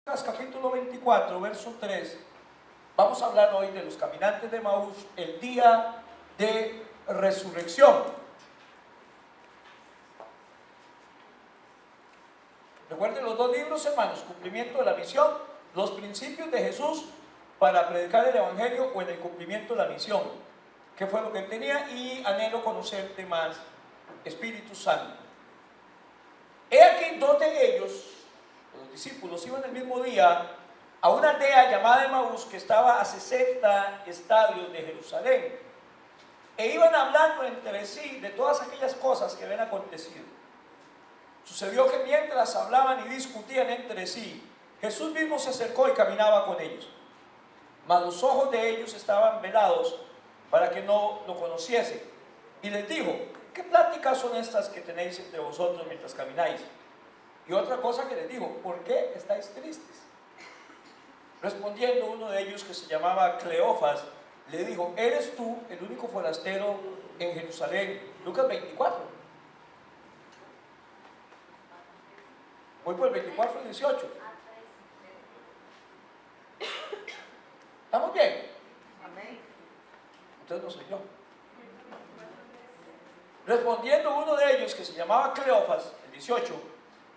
Capítulo 24, verso 3, vamos a hablar hoy de los caminantes de Emaús, el día de resurrección. Recuerden los dos libros, hermanos: Cumplimiento de la misión, los principios de Jesús para predicar el evangelio, o en el cumplimiento de la misión, que fue lo que él tenía, y anhelo conocerte más, Espíritu Santo. He aquí, dos de ellos, los discípulos, iban el mismo día a una aldea llamada Emaús, que estaba a 60 estadios de Jerusalén, e iban hablando entre sí de todas aquellas cosas que habían acontecido. Sucedió que mientras hablaban y discutían entre sí, Jesús mismo se acercó y caminaba con ellos, mas los ojos de ellos estaban velados para que no lo conociesen, y les dijo: ¿qué pláticas son estas que tenéis entre vosotros mientras camináis? Y otra cosa que les dijo: ¿por qué estáis tristes? Respondiendo uno de ellos, que se llamaba Cleofas, le dijo: ¿eres tú el único forastero en Jerusalén? Lucas 24. Voy por el 24 y 18. ¿Estamos bien? Entonces no soy yo. Respondiendo uno de ellos, que se llamaba Cleofas, el 18,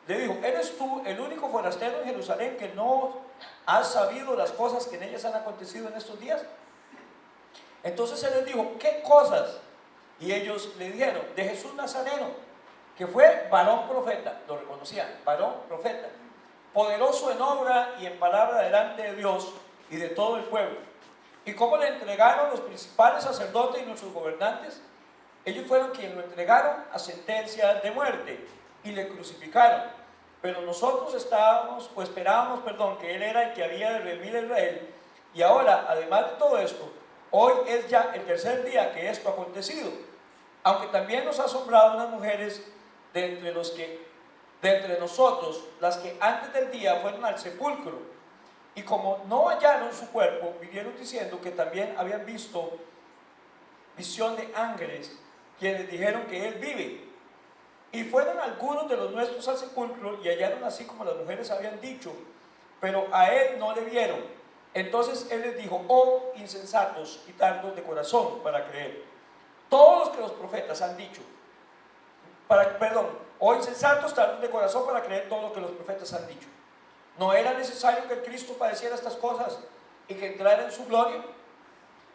le dijo: ¿eres tú el único forastero en Jerusalén que no has sabido las cosas que en ellas han acontecido en estos días? Entonces él les dijo: ¿qué cosas? Y ellos le dijeron: de Jesús Nazareno, que fue varón profeta. Lo reconocían: varón profeta, poderoso en obra y en palabra delante de Dios y de todo el pueblo. Y cómo le entregaron los principales sacerdotes y nuestros gobernantes. Ellos fueron quienes lo entregaron a sentencia de muerte y le crucificaron. Pero nosotros esperábamos, que él era el que había de redimir a Israel. Y ahora, además de todo esto, hoy es ya el tercer día que esto ha acontecido. Aunque también nos ha asombrado unas mujeres de entre nosotros, las que antes del día fueron al sepulcro, y como no hallaron su cuerpo, vinieron diciendo que también habían visto visión de ángeles, quienes dijeron que él vive. Y fueron algunos de los nuestros al sepulcro y hallaron así como las mujeres habían dicho, pero a él no le vieron. Entonces él les dijo: oh insensatos y tardos de corazón para creer todos los que los profetas han dicho. Oh insensatos, tardos de corazón para creer todo lo que los profetas han dicho. ¿No era necesario que el Cristo padeciera estas cosas y que entrara en su gloria?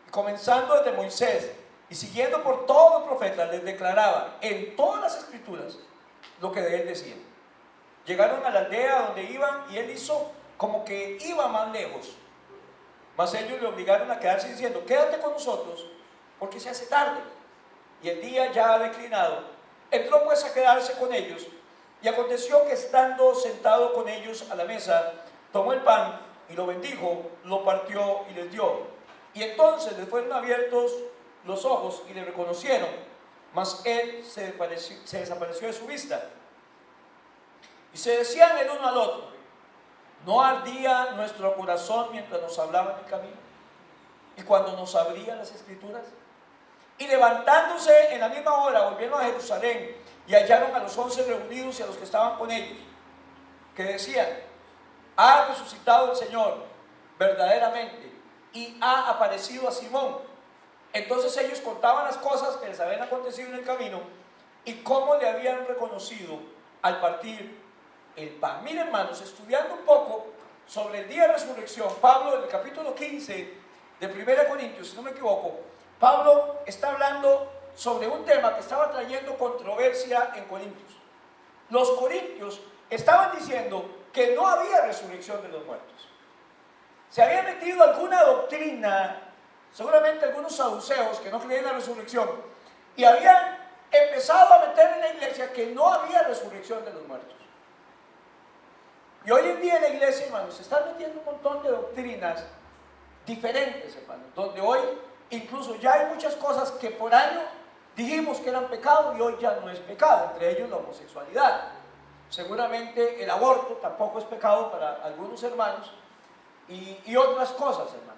Y comenzando desde Moisés y siguiendo por todos los profetas, les declaraba en todas las escrituras lo que de él decían. Llegaron a la aldea donde iban, y él hizo como que iba más lejos, mas ellos le obligaron a quedarse, diciendo: quédate con nosotros, porque se hace tarde y el día ya ha declinado. Entró pues a quedarse con ellos, y aconteció que, estando sentado con ellos a la mesa, tomó el pan y lo bendijo, lo partió y les dio. Y entonces les fueron abiertos los ojos y le reconocieron, mas él se desapareció de su vista. Y se decían el uno al otro: ¿no ardía nuestro corazón mientras nos hablaba en el camino, y cuando nos abría las escrituras? Y levantándose en la misma hora, volvieron a Jerusalén, y hallaron a los 11 reunidos y a los que estaban con ellos, que decían: ha resucitado el Señor verdaderamente, y ha aparecido a Simón. Entonces ellos contaban las cosas que les habían acontecido en el camino, y cómo le habían reconocido al partir el pan. Miren, hermanos, estudiando un poco sobre el día de resurrección, Pablo, en el capítulo 15 de 1 Corintios, si no me equivoco, Pablo está hablando sobre un tema que estaba trayendo controversia en Corintios. Los corintios estaban diciendo que no había resurrección de los muertos. Se había metido alguna doctrina, seguramente algunos saduceos que no creían en la resurrección, y habían empezado a meter en la iglesia que no había resurrección de los muertos. Y hoy en día en la iglesia, hermanos, se están metiendo un montón de doctrinas diferentes, hermanos, donde hoy incluso ya hay muchas cosas que por año dijimos que eran pecado y hoy ya no es pecado, entre ellos la homosexualidad. Seguramente el aborto tampoco es pecado para algunos hermanos, y otras cosas, hermanos.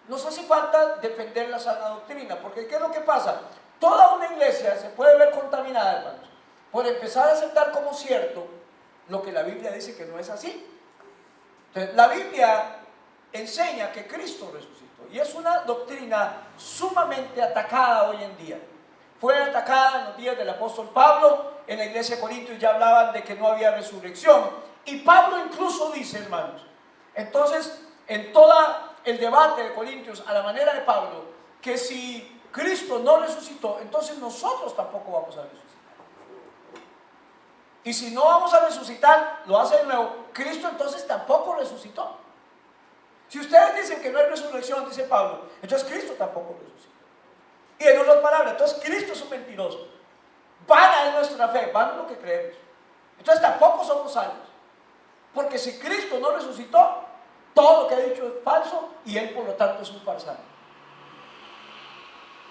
Nos hace falta defender la sana doctrina, porque ¿qué es lo que pasa? Toda una iglesia se puede ver contaminada, hermanos, por empezar a aceptar como cierto lo que la Biblia dice que no es así. Entonces, la Biblia enseña que Cristo resucitó y es una doctrina sumamente atacada hoy en día. Fue atacada en los días del apóstol Pablo. En la iglesia de Corintios ya hablaban de que no había resurrección, y Pablo incluso dice, hermanos, entonces en todo el debate de Corintios a la manera de Pablo, que si Cristo no resucitó, entonces nosotros tampoco vamos a resucitar. Y si no vamos a resucitar, lo hace de nuevo, Cristo entonces tampoco resucitó. Si ustedes dicen que no hay resurrección, dice Pablo, entonces Cristo tampoco resucitó. Y en otras palabras, entonces Cristo es un mentiroso. Vana es nuestra fe, vana es lo que creemos. Entonces tampoco somos salvos. Porque si Cristo no resucitó, todo lo que ha dicho es falso y Él por lo tanto es un farsante.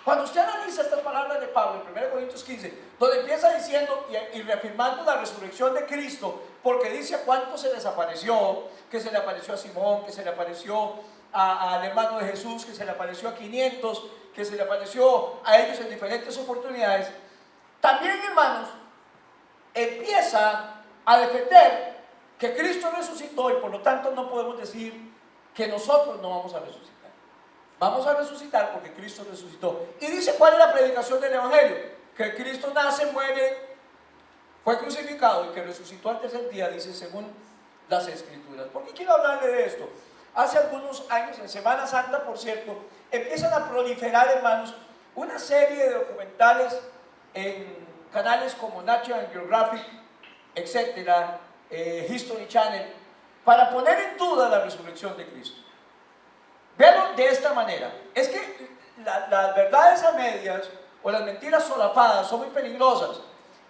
Cuando usted analiza estas palabras de Pablo en 1 Corintios 15, donde empieza diciendo y reafirmando la resurrección de Cristo, porque dice a cuánto se les apareció, que se le apareció a Simón, que se le apareció al hermano de Jesús, que se le apareció a 500, que se le apareció a ellos en diferentes oportunidades, también, hermanos, empieza a defender que Cristo resucitó y por lo tanto no podemos decir que nosotros no vamos a resucitar. Vamos a resucitar porque Cristo resucitó. Y dice cuál es la predicación del Evangelio: que Cristo nace, muere, fue crucificado y que resucitó al tercer día, dice según las Escrituras. ¿Por qué quiero hablarle de esto? Hace algunos años, en Semana Santa, por cierto, empiezan a proliferar, hermanos, una serie de documentales en canales como National Geographic, etcétera, History Channel, para poner en duda la resurrección de Cristo. Véanlo de esta manera: es que las verdades a medias o las mentiras solapadas son muy peligrosas.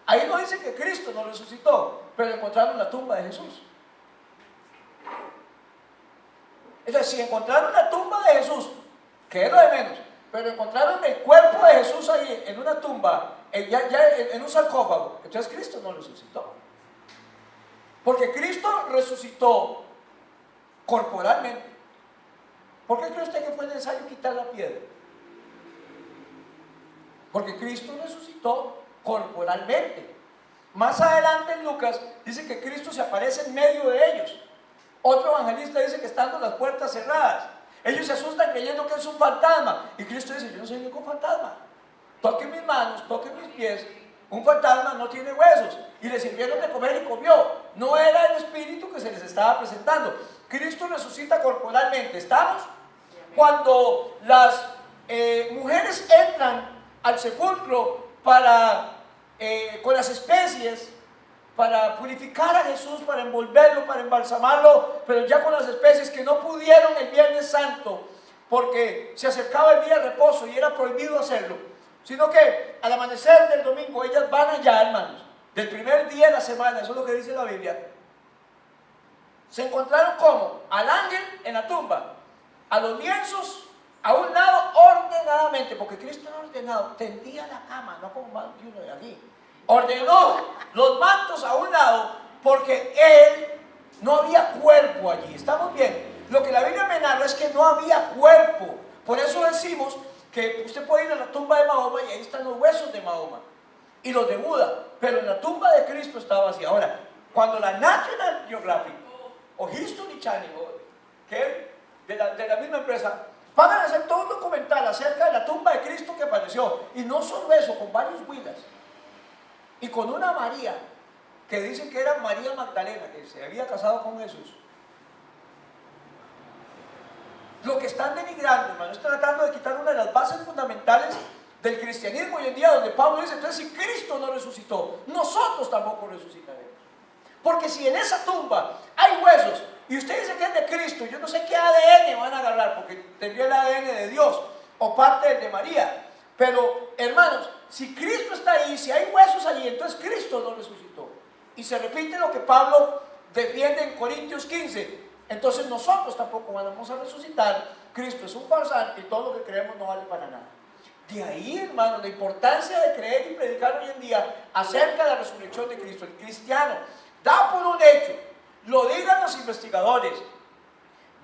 Ahí no dice que Cristo no resucitó, pero encontraron la tumba de Jesús. Entonces, si encontraron la tumba de Jesús, que es lo de menos, pero encontraron el cuerpo de Jesús ahí en una tumba, en un sarcófago, entonces Cristo no resucitó. Porque Cristo resucitó corporalmente. ¿Por qué cree usted que fue necesario quitar la piedra? Porque Cristo resucitó corporalmente. Más adelante en Lucas dice que Cristo se aparece en medio de ellos. Otro evangelista dice que estando las puertas cerradas, ellos se asustan creyendo que es un fantasma, y Cristo dice: yo no soy ningún fantasma, toquen mis manos, toquen mis pies. Un fantasma no tiene huesos. Y le sirvieron de comer y comió. No era el espíritu que se les estaba presentando. Cristo resucita corporalmente. ¿Estamos? Cuando las mujeres entran al sepulcro con las especies para purificar a Jesús, para envolverlo, para embalsamarlo, pero ya con las especies que no pudieron el Viernes Santo porque se acercaba el día de reposo y era prohibido hacerlo, sino que al amanecer del domingo ellas van allá, hermanos, del primer día de la semana, eso es lo que dice la Biblia. Se encontraron como al ángel en la tumba, a los lienzos a un lado ordenadamente, porque Cristo era ordenado, tendía la cama, no como más de uno de aquí. Ordenó los mantos a un lado porque Él no había cuerpo allí. ¿Estamos bien? Lo que la Biblia me narra es que no había cuerpo. Por eso decimos que usted puede ir a la tumba de Mahoma y ahí están los huesos de Mahoma y los de Buda, pero en la tumba de Cristo estaba vacía. Ahora, cuando la National Geographic o History Channel, que de la misma empresa, van a hacer todo un documental acerca de la tumba de Cristo que apareció, y no solo eso, con varios huilas y con una María que dicen que era María Magdalena, que se había casado con Jesús. Lo que están denigrando, hermano, es tratando de quitar una de las bases fundamentales del cristianismo hoy en día, donde Pablo dice: entonces si Cristo no resucitó, nosotros tampoco resucitaremos. Porque si en esa tumba hay huesos y usted dice que es de Cristo, yo no sé qué ADN van a agarrar, porque tendría el ADN de Dios o parte del de María. Pero, hermanos, si Cristo está ahí, si hay huesos allí, entonces Cristo no resucitó. Y se repite lo que Pablo defiende en Corintios 15. Entonces nosotros tampoco vamos a resucitar. Cristo es un farsante y todo lo que creemos no vale para nada. De ahí, hermanos, la importancia de creer y predicar hoy en día acerca de la resurrección de Cristo. El cristiano da por un hecho, lo digan los investigadores.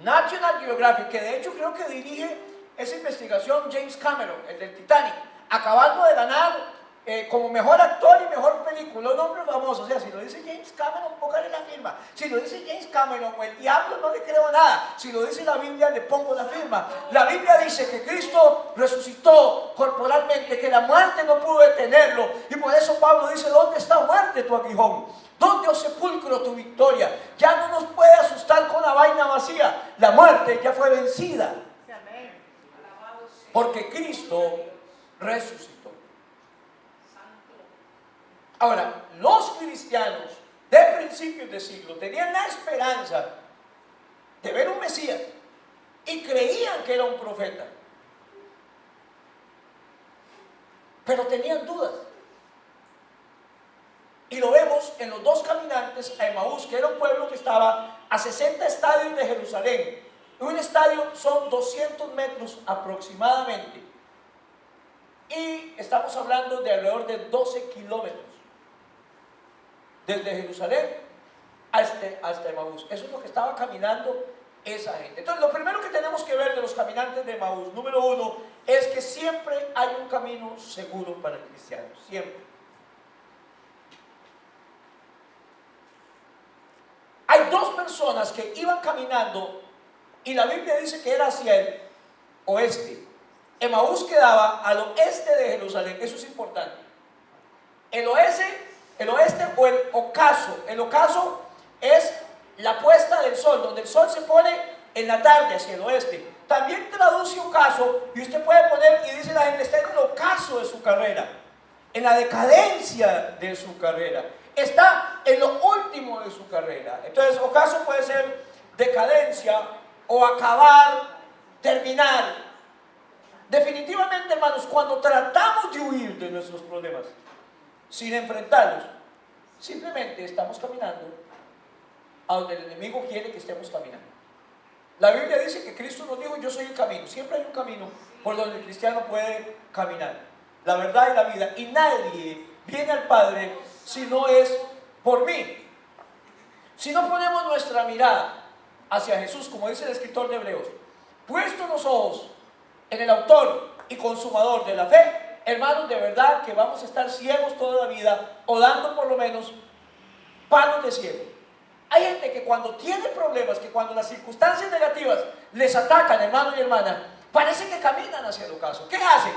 National Geographic, que de hecho creo que dirige esa investigación James Cameron, el del Titanic, acabando de ganar como mejor actor y mejor película, un hombre famoso. O sea, si lo dice James Cameron, póngale la firma. Si lo dice James Cameron o el diablo, no le creo nada. Si lo dice la Biblia, le pongo la firma. La Biblia dice que Cristo resucitó corporalmente, que la muerte no pudo detenerlo. Y por eso Pablo dice, ¿dónde está muerte tu aguijón? ¿Dónde, oh sepulcro, tu victoria? Ya no nos puede asustar con la vaina vacía. La muerte ya fue vencida. Porque Cristo resucitó. Ahora, los cristianos de principios de siglo tenían la esperanza de ver un Mesías y creían que era un profeta, pero tenían dudas. Y lo vemos en los dos caminantes a Emaús, que era un pueblo que estaba a 60 estadios de Jerusalén. Un estadio son 200 metros aproximadamente. Y estamos hablando de alrededor de 12 kilómetros. Desde Jerusalén hasta Emaús. Eso es lo que estaba caminando esa gente. Entonces, lo primero que tenemos que ver de los caminantes de Emaús, número uno, es que siempre hay un camino seguro para el cristiano. Siempre. Hay dos personas que iban caminando y la Biblia dice que era hacia el oeste. Emaús quedaba al oeste de Jerusalén. Eso es importante. El oeste o el ocaso. El ocaso es la puesta del sol, donde el sol se pone en la tarde hacia el oeste. También traduce ocaso y usted puede poner, y dice la gente, está en el ocaso de su carrera, en la decadencia de su carrera, está en lo último de su carrera. Entonces, ocaso puede ser decadencia o acabar, terminar. Definitivamente, hermanos, cuando tratamos de huir de nuestros problemas sin enfrentarlos, simplemente estamos caminando a donde el enemigo quiere que estemos caminando. La Biblia dice que Cristo nos dijo, yo soy el camino. Siempre hay un camino por donde el cristiano puede caminar, la verdad y la vida, y nadie viene al Padre si no es por mí. Si no ponemos nuestra mirada hacia Jesús, como dice el escritor de Hebreos, puesto los ojos en el autor y consumador de la fe, hermanos, de verdad que vamos a estar ciegos toda la vida, o dando por lo menos palos de ciego. Hay gente que cuando tiene problemas, que cuando las circunstancias negativas les atacan, hermano y hermana, parece que caminan hacia el ocaso. ¿Qué hacen?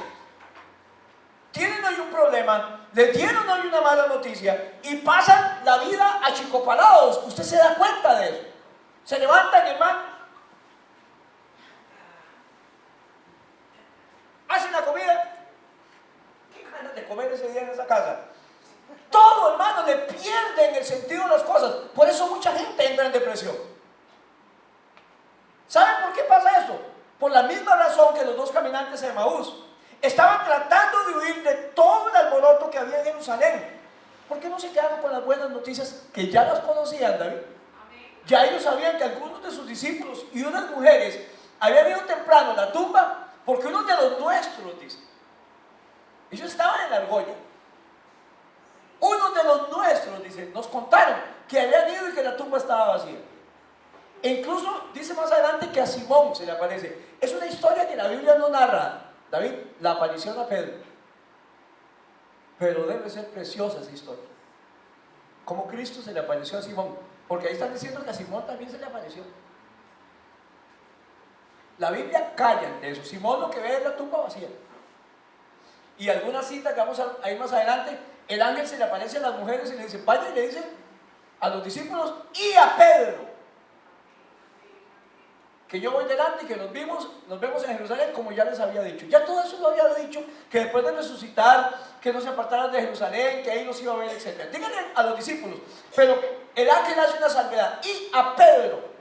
Tienen hoy un problema, le dieron hoy una mala noticia y pasan la vida achicopalados. Usted se da cuenta de eso. Se levantan, hermano, hacen la comida. ¿Qué ganas de comer ese día en esa casa? Todo, hermano, le pierden el sentido de las cosas. Por eso mucha gente entra en depresión. ¿Saben por qué pasa esto? Por la misma razón que los dos caminantes de Emaús estaban tratando de huir de todo el alboroto que había en Jerusalén. ¿Por qué no se quedaron con las buenas noticias que ya las conocían, David? Ya ellos sabían que algunos de sus discípulos y unas mujeres habían ido temprano a la tumba, porque uno de los nuestros, dice, ellos estaban en la argolla. Uno de los nuestros, dice, nos contaron que habían ido y que la tumba estaba vacía. E incluso dice más adelante que a Simón se le aparece. Es una historia que la Biblia no narra, David, la aparición a Pedro. Pero debe ser preciosa esa historia. Como Cristo se le apareció a Simón. Porque ahí están diciendo que a Simón también se le apareció. La Biblia calla de eso. Simón lo que ve es la tumba vacía. Y alguna cita que vamos a ir más adelante, el ángel se le aparece a las mujeres y le dice, vaya, y le dice a los discípulos y a Pedro, que yo voy delante y que nos vemos en Jerusalén, como ya les había dicho. Ya todo eso lo había dicho, que después de resucitar, que no se apartaran de Jerusalén, que ahí nos iba a ver, etc. Díganle a los discípulos, pero el ángel hace una salvedad, y a Pedro.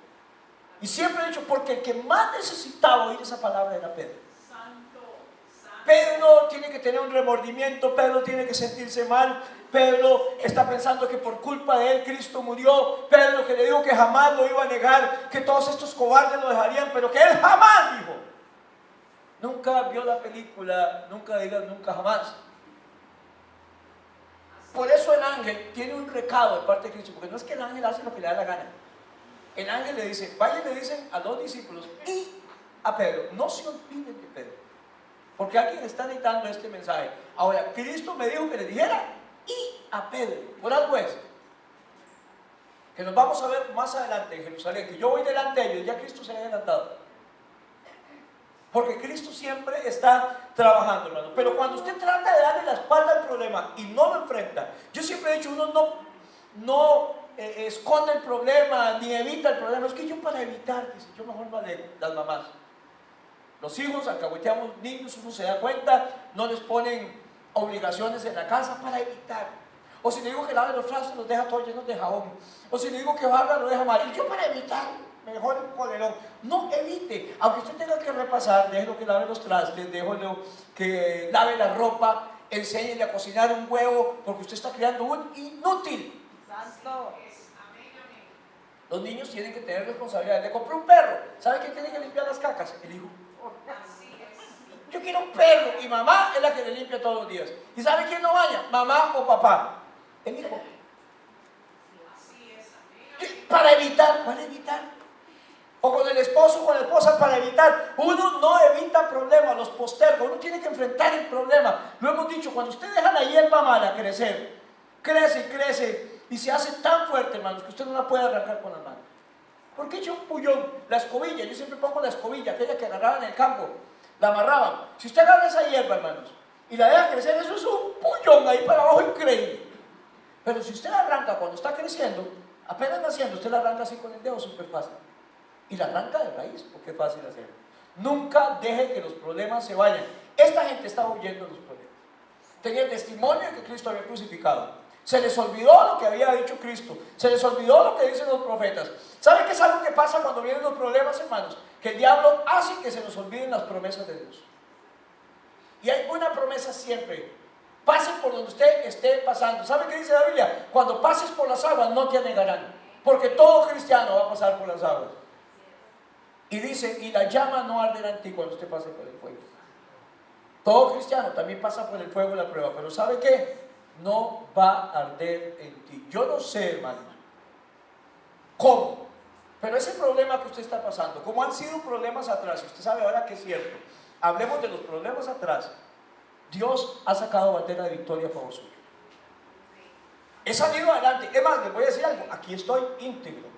Y siempre he dicho, porque el que más necesitaba oír esa palabra era Pedro. Pedro tiene que tener un remordimiento, Pedro tiene que sentirse mal, Pedro está pensando que por culpa de él Cristo murió, Pedro que le dijo que jamás lo iba a negar, que todos estos cobardes lo dejarían, pero que él jamás dijo. Nunca vio la película, nunca digas nunca jamás. Por eso el ángel tiene un recado de parte de Cristo, porque no es que el ángel hace lo que le da la gana. El ángel le dice, vayan, le dicen a los discípulos y a Pedro, no se olviden de Pedro. porque alguien está necesitando este mensaje. Ahora, Cristo me dijo que le dijera y a Pedro, por algo es, que nos vamos a ver más adelante en Jerusalén, que yo voy delante de ellos, ya Cristo se ha adelantado. Porque Cristo siempre está trabajando, hermano. Pero cuando usted trata de darle la espalda al problema y no lo enfrenta, yo siempre he dicho, uno no esconde el problema ni evita el problema. Es que yo para evitar, dice, yo mejor no alego. Las mamás, los hijos, alcahueteamos niños, uno se da cuenta, no les ponen obligaciones en la casa para evitar. O si le digo que lave los trastos, los deja todos llenos de jabón. O si le digo que barra, lo deja mal. Y yo para evitar, mejor el colerón. No evite, aunque usted tenga que repasar, déjelo que lave los trastes, déjelo que lave la ropa, enséñele a cocinar un huevo, porque usted está creando un inútil. Santo. Los niños tienen que tener responsabilidad. Le compré un perro, ¿sabe quién tiene que limpiar las cacas? El hijo. Yo quiero un perro y mamá es la que le limpia todos los días. ¿Y sabe quién no baña? Mamá o papá. El hijo. Para evitar, ¿cuál evitar? O con el esposo o con la esposa para evitar. Uno no evita problemas, los posterga. Uno tiene que enfrentar el problema. Lo hemos dicho, cuando usted deja la hierba mala crecer, crece y crece y se hace tan fuerte, hermanos, que usted no la puede arrancar con la mano. ¿Por qué echa un pullón? La escobilla, yo siempre pongo la escobilla, aquella que agarraban en el campo, la amarraban. Si usted agarra esa hierba, hermanos, y la deja crecer, eso es un pullón ahí para abajo increíble. Pero si usted la arranca cuando está creciendo, apenas naciendo, usted la arranca así con el dedo, súper fácil. Y la arranca de raíz, porque es fácil hacerlo. Nunca deje que los problemas se vayan. Esta gente estaba huyendo de los problemas. Tenía el testimonio de que Cristo había crucificado. Se les olvidó lo que había dicho Cristo. Se les olvidó lo que dicen los profetas. ¿Saben qué es algo que pasa cuando vienen los problemas, hermanos? Que el diablo hace que se nos olviden las promesas de Dios. Y hay una promesa siempre. Pase por donde usted esté pasando. ¿Sabe qué dice la Biblia? Cuando pases por las aguas no te anegarán. Porque todo cristiano va a pasar por las aguas. Y dice, y la llama no arderá en ti cuando usted pase por el fuego. Todo cristiano también pasa por el fuego y la prueba. Pero ¿sabe qué? No va a arder en ti. Yo no sé, hermanos, cómo. Pero ese problema que usted está pasando, como han sido problemas atrás, y usted sabe ahora que es cierto, hablemos de los problemas atrás. Dios ha sacado bandera de victoria a favor suyo. He salido adelante. Es más, les voy a decir algo. Aquí estoy íntegro.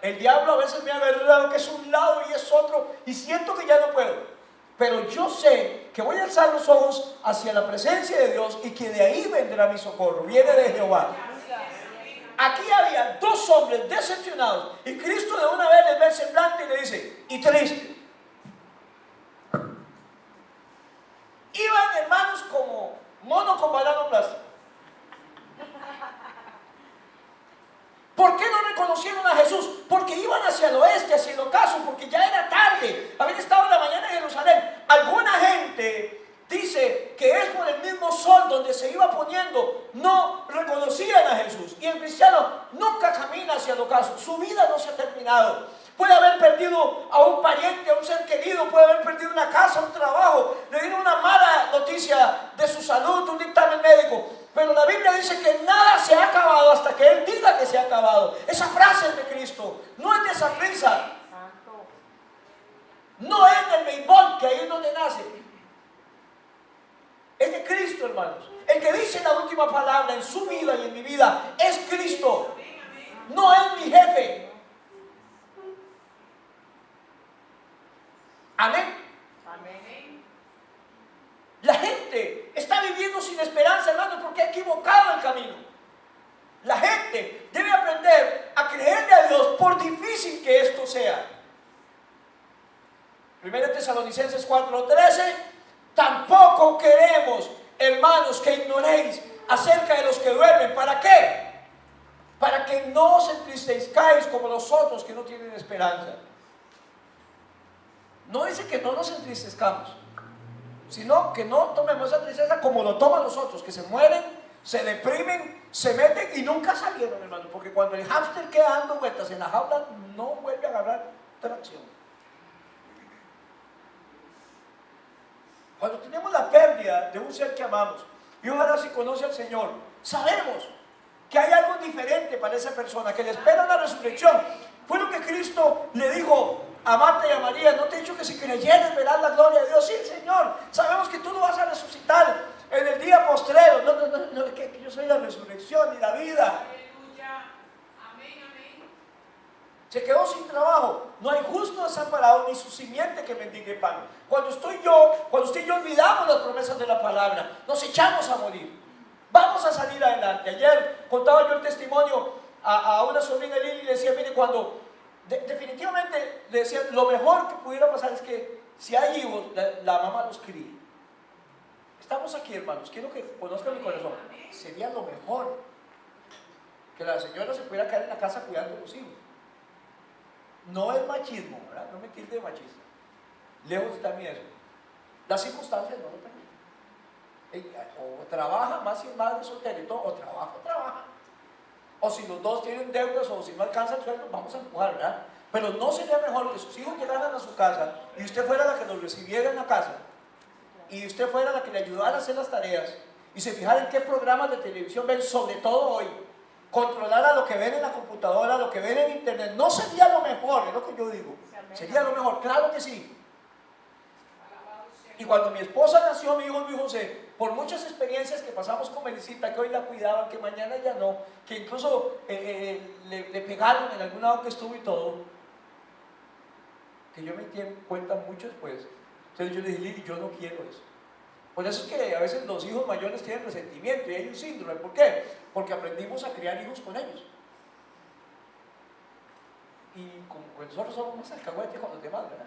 El diablo a veces me ha agarrado que es un lado y es otro, y siento que ya no puedo. Pero yo sé que voy a alzar los ojos hacia la presencia de Dios y que de ahí vendrá mi socorro. Viene de Jehová. Aquí había dos hombres decepcionados y Cristo de una vez les ve el semblante y le dice, y triste. Iban, hermanos, como mono con banano plástico. ¿Por qué no reconocieron a Jesús? Porque iban hacia el oeste, hacia el ocaso, porque ya era tarde. Habían estado en la mañana en Jerusalén. Alguna gente dice que es por el mismo sol donde se iba poniendo. No reconocían a Jesús. Y el cristiano nunca camina hacia el ocaso. Su vida no se ha terminado. Puede haber perdido a un pariente, a un ser querido, puede haber perdido una casa, un trabajo, le dieron una mala noticia de su salud, un dictamen médico. Pero la Biblia dice que nada se ha acabado hasta que Él diga que se ha acabado. Esa frase es de Cristo, no es de esa prisa. No es del béisbol, que ahí es donde nace. Es de Cristo, hermanos. El que dice la última palabra en su vida y en mi vida es Cristo. No es mi jefe. Amén. Amén. La gente está viviendo sin esperanza, hermanos, porque ha equivocado el camino. La gente debe aprender a creerle a Dios por difícil que esto sea. 1 Tesalonicenses 4:13. Tampoco queremos, hermanos, que ignoréis acerca de los que duermen. ¿Para qué? Para que no os entristezcáis como los otros que no tienen esperanza. No dice que no nos entristezcamos, sino que no tomemos esa tristeza como lo toman los otros, que se mueren, se deprimen, se meten y nunca salieron, hermano, porque cuando el hámster queda dando vueltas en la jaula, no vuelve a agarrar tracción. Cuando tenemos la pérdida de un ser que amamos, y ojalá si conoce al Señor, sabemos que hay algo diferente para esa persona, que le espera una resurrección. Fue lo que Cristo le dijo a Marta y a María, no te he dicho que si creyeres verás la gloria de Dios. Sí, Señor, sabemos que tú lo vas a resucitar en el día postrero. No, que yo soy la resurrección y la vida. Aleluya. Amén, amén. Se quedó sin trabajo. No hay justo desamparado ni su simiente que mendigue pan. Cuando usted y yo olvidamos las promesas de la palabra, nos echamos a morir. Vamos a salir adelante. Ayer contaba yo el testimonio a una sobrina de Lili y le decía, mire, cuando definitivamente le decía, lo mejor que pudiera pasar es que si hay hijos, la mamá los críe. Estamos aquí, hermanos, quiero que conozcan mi corazón. Sería lo mejor que la señora se pudiera quedar en la casa cuidando a los hijos. No es machismo, ¿verdad? No me tilde de machista. Lejos está mi eso. Las circunstancias no lo permiten. O trabaja más y más de soltero y todo, o trabaja. O si los dos tienen deudas o si no alcanza el sueldo, vamos a empujar, ¿verdad? Pero no sería mejor que sus hijos llegaran a su casa y usted fuera la que los recibiera en la casa y usted fuera la que le ayudara a hacer las tareas y se fijara en qué programas de televisión ven, sobre todo hoy, controlara lo que ven en la computadora, lo que ven en internet. No sería lo mejor, es lo que yo digo. Sería lo mejor, claro que sí. Y cuando mi esposa nació, mi hijo Luis José, por muchas experiencias que pasamos con Melisita, que hoy la cuidaban, que mañana ya no, que incluso le pegaron en algún lado que estuvo y todo, que yo me di cuenta mucho después. Entonces yo le dije, Lili, yo no quiero eso. Por eso es que a veces los hijos mayores tienen resentimiento y hay un síndrome. ¿Por qué? Porque aprendimos a criar hijos con ellos. Y como nosotros somos más alcahuetes con los demás, ¿verdad?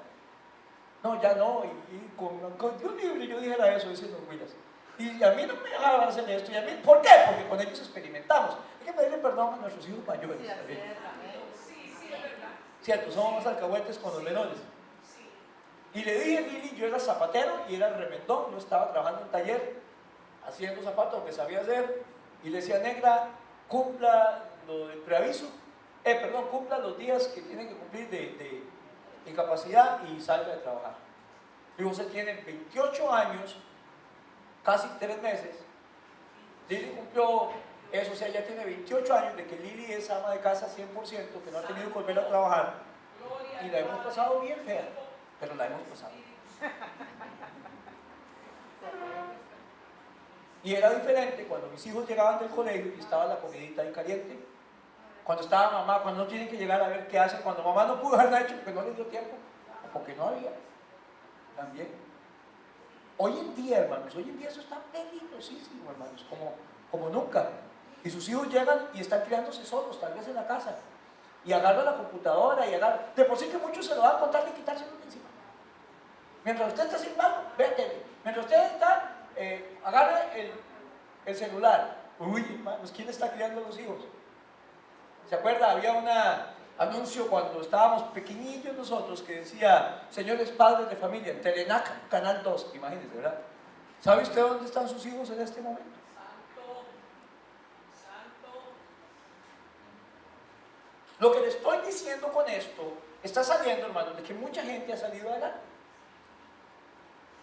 No, ya no, y con Dios libre yo dijera eso, dicen los Willas. Y a mí no me dejaban hacer esto, y a mí, ¿por qué? Porque con ellos experimentamos. Hay que pedirle perdón a nuestros hijos mayores. Sí, es verdad. Cierto, somos más alcahuetes con los menores. Y le dije, Lili, yo era zapatero y era remendón, yo estaba trabajando en taller, haciendo zapatos, lo que sabía hacer, y le decía, negra, cumpla lo del preaviso, cumpla los días que tiene que cumplir de incapacidad y salga de trabajar. Y José tiene 28 años, casi 3 meses. Lili cumplió eso, o sea, ya tiene 28 años de que Lili es ama de casa 100%, que no ha tenido que volver a trabajar. Y la hemos pasado bien fea, pero la hemos pasado. Y era diferente cuando mis hijos llegaban del colegio y estaba la comidita ahí caliente. Cuando estaba mamá, cuando no tienen que llegar a ver qué hacen, cuando mamá no pudo haberla hecho porque no les dio tiempo, o porque no había, también. Hoy en día, hermanos, hoy en día eso está peligrosísimo, hermanos, como nunca. Y sus hijos llegan y están criándose solos, tal vez en la casa, y agarran la computadora, de por sí que muchos se lo van a contar de quitárselo de encima. Mientras usted está sin algo, vete. Mientras usted está, agarra el celular. Uy, hermanos, ¿quién está criando a los hijos? ¿Se acuerda? Había un anuncio cuando estábamos pequeñillos nosotros que decía, señores padres de familia, en Telenac, Canal 2, imagínense, ¿verdad? ¿Sabe usted dónde están sus hijos en este momento? Santo. Lo que le estoy diciendo con esto, está saliendo, hermanos, de que mucha gente ha salido adelante.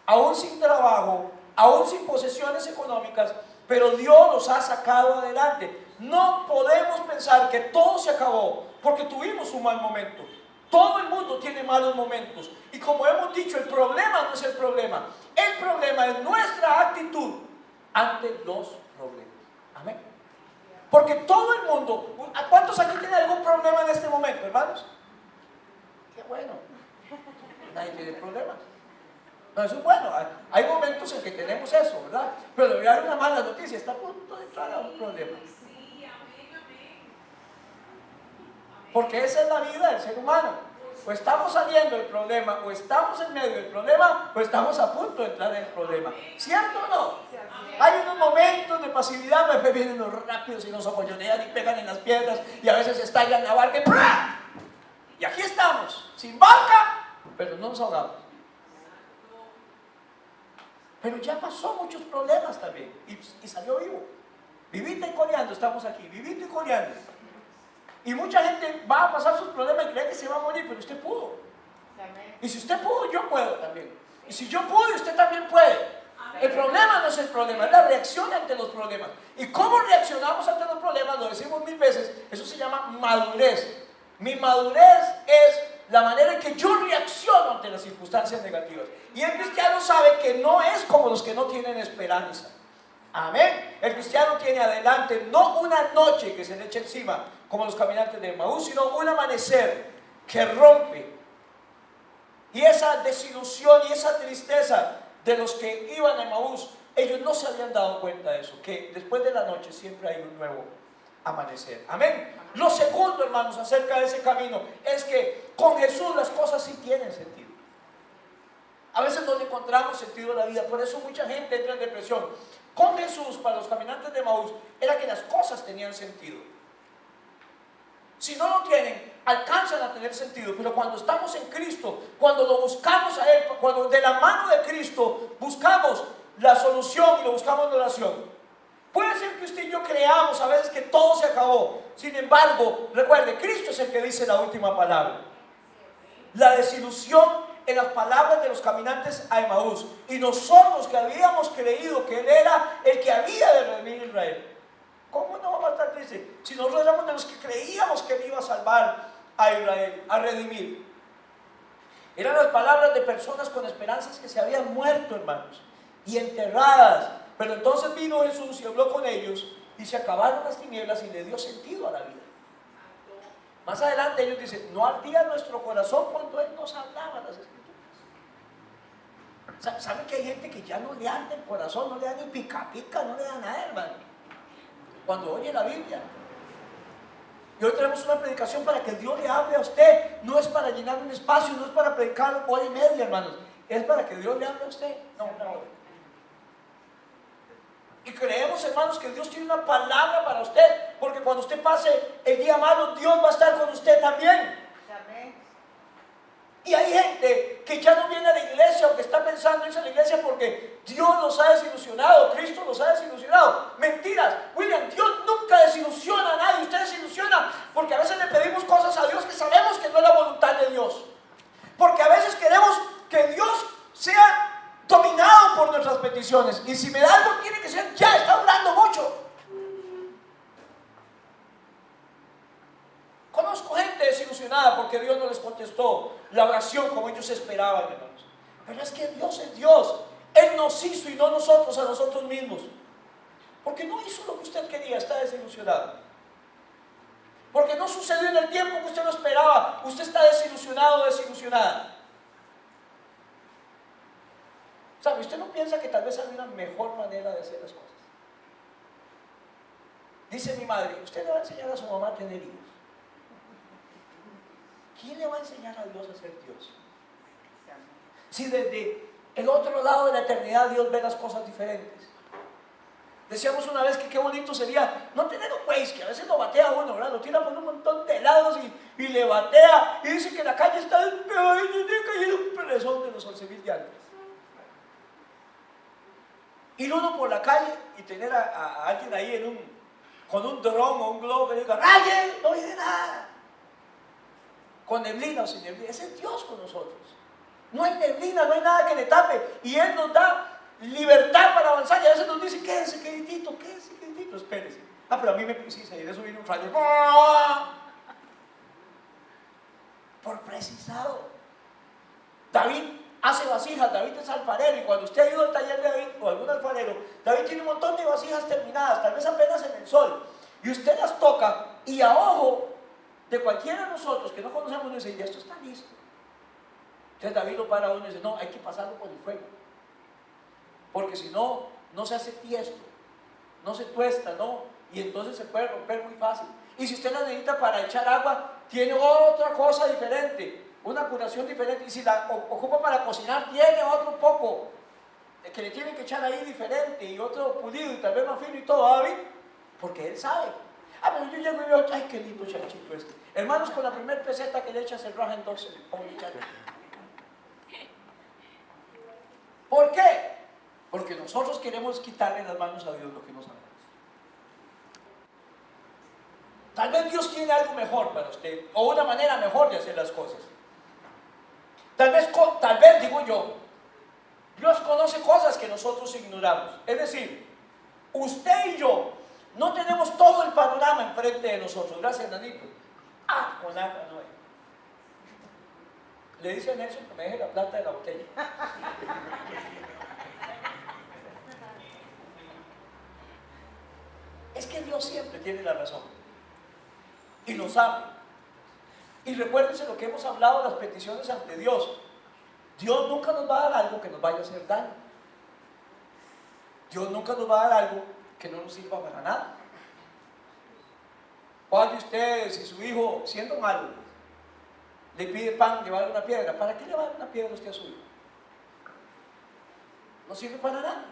Aún sin trabajo, aún sin posesiones económicas, pero Dios los ha sacado adelante. No podemos pensar que todo se acabó porque tuvimos un mal momento. Todo el mundo tiene malos momentos. Y como hemos dicho, el problema no es el problema. El problema es nuestra actitud ante los problemas. Amén. Porque todo el mundo, ¿a cuántos aquí tienen algún problema en este momento, hermanos? Qué bueno. Nadie tiene problemas. No, eso es bueno. Hay momentos en que tenemos eso, ¿verdad? Pero le voy a dar una mala noticia. Está a punto de entrar a un problema. Porque esa es la vida del ser humano. O estamos saliendo del problema, o estamos en medio del problema, o estamos a punto de entrar en el problema. ¿Cierto o no? Hay unos momentos de pasividad, me vienen los rápidos y nos acollonean y pegan en las piedras, y a veces estallan la barca y aquí estamos, sin barca, pero no nos ahogamos. Pero ya pasó muchos problemas también, y salió vivo. Vivito y coleando, estamos aquí, vivito y coleando. Y mucha gente va a pasar sus problemas y cree que se va a morir, pero usted pudo. Y si usted pudo, yo puedo también. Y si yo pude, usted también puede. El problema no es el problema, es la reacción ante los problemas. ¿Y cómo reaccionamos ante los problemas? Lo decimos 1000 veces, eso se llama madurez. Mi madurez es la manera en que yo reacciono ante las circunstancias negativas. Y el cristiano sabe que no es como los que no tienen esperanza. Amén. El cristiano tiene adelante no una noche que se le eche encima como los caminantes de Emaús, sino un amanecer que rompe. Y esa desilusión y esa tristeza de los que iban a Emaús, ellos no se habían dado cuenta de eso, que después de la noche siempre hay un nuevo amanecer. Amén. Lo segundo, hermanos, acerca de ese camino es que con Jesús las cosas sí tienen sentido. A veces no le encontramos sentido a la vida, por eso mucha gente entra en depresión. Con Jesús, para los caminantes de Emaús, era que las cosas tenían sentido. Si no lo tienen, alcanzan a tener sentido, pero cuando estamos en Cristo, cuando lo buscamos a Él, cuando de la mano de Cristo buscamos la solución y lo buscamos en oración, puede ser que usted y yo creamos a veces que todo se acabó. Sin embargo, recuerde, Cristo es el que dice la última palabra. La desilusión en las palabras de los caminantes a Emaús, y nosotros que habíamos creído que Él era el que había de redimir a Israel, ¿cómo no vamos a estar tristes? Si nosotros éramos de los que creíamos que Él iba a salvar a Israel, a redimir. Eran las palabras de personas con esperanzas que se habían muerto, hermanos, y enterradas. Pero entonces vino Jesús y habló con ellos, y se acabaron las tinieblas y le dio sentido a la vida. Más adelante ellos dicen, no ardía nuestro corazón cuando Él nos hablaba las Escrituras. ¿Saben que hay gente que ya no le arde el corazón, no le da ni pica pica, no le da nada, hermano, cuando oye la Biblia? Y hoy tenemos una predicación para que Dios le hable a usted. No es para llenar un espacio, no es para predicar hora y media, hermanos. Es para que Dios le hable a usted, no una hora. Y creemos, hermanos, que Dios tiene una palabra para usted, porque cuando usted pase el día malo, Dios va a estar con usted también. Y hay gente que ya no viene a la iglesia o que está pensando irse a la iglesia porque Dios los ha desilusionado, Cristo los ha desilusionado. Mentiras, William, Dios nunca desilusiona a nadie. Usted desilusiona porque a veces le pedimos cosas a Dios que sabemos que no es la voluntad de Dios. Porque a veces queremos que Dios sea dominado por nuestras peticiones. Y si me da algo, tiene que ser ya, está orando mucho. Conozco gente desilusionada porque Dios no les contestó la oración como ellos esperaban, hermanos. Pero es que Dios es Dios. Él nos hizo y no nosotros a nosotros mismos. Porque no hizo lo que usted quería, está desilusionado. Porque no sucedió en el tiempo que usted lo esperaba, usted está desilusionado o desilusionada. ¿Sabe? Usted no piensa que tal vez hay una mejor manera de hacer las cosas. Dice mi madre, usted le va a enseñar a su mamá a tener hijos. ¿Quién le va a enseñar a Dios a ser Dios? Si desde el otro lado de la eternidad Dios ve las cosas diferentes. Decíamos una vez que qué bonito sería no tener un Waze que a veces lo batea a uno, ¿verdad? Lo tira por un montón de helados y le batea y dice que la calle está despejada y tiene caído un perezón de los 11,000 llantas. Ir uno por la calle y tener a alguien ahí con un dron o un globo que diga, ¡raye! No viene nada. Con neblina o sin neblina, ese es Dios con nosotros. No hay neblina, no hay nada que le tape. Y Él nos da libertad para avanzar. Y a veces nos dice, quédese queditito, espérese. Pero a mí me precisa, y de eso viene un rayo. Por precisado. David hace vasijas, David es alfarero. Y cuando usted ha ido al taller de David o algún alfarero, David tiene un montón de vasijas terminadas, tal vez apenas en el sol. Y usted las toca y a ojo de cualquiera de nosotros que no conocemos, nos dice, ya esto está listo. Entonces David lo para a uno y dice, no, hay que pasarlo por el fuego. Porque si no, no se hace tiesto, no se tuesta, ¿no? Y entonces se puede romper muy fácil. Y si usted la necesita para echar agua, tiene otra cosa diferente, una curación diferente. Y si la ocupa para cocinar, tiene otro poco que le tienen que echar ahí diferente y otro pulido y tal vez más fino y todo, David, porque él sabe. Pero yo llego y veo, ay, qué lindo chanchito este. Hermanos, con la primer peseta que le echa se raja en 12. ¿Por qué? Porque nosotros queremos quitarle las manos a Dios lo que nos ha dado. Tal vez Dios tiene algo mejor para usted, o una manera mejor de hacer las cosas. Tal vez digo yo, Dios conoce cosas que nosotros ignoramos. Es decir, usted y yo no tenemos todo el panorama enfrente de nosotros. Gracias, Nanito. Con agua no hay. Le dice a Nelson que me deje la plata de la botella. Es que Dios siempre tiene la razón y lo sabe. Y recuérdense lo que hemos hablado de las peticiones ante Dios. Dios nunca nos va a dar algo que nos vaya a hacer daño. Dios nunca nos va a dar algo que no nos sirva para nada. ¿Cuál de ustedes, si su hijo, siendo malo, le pide pan, le va a dar una piedra? ¿Para qué le va a dar una piedra usted a su hijo? No sirve para nada.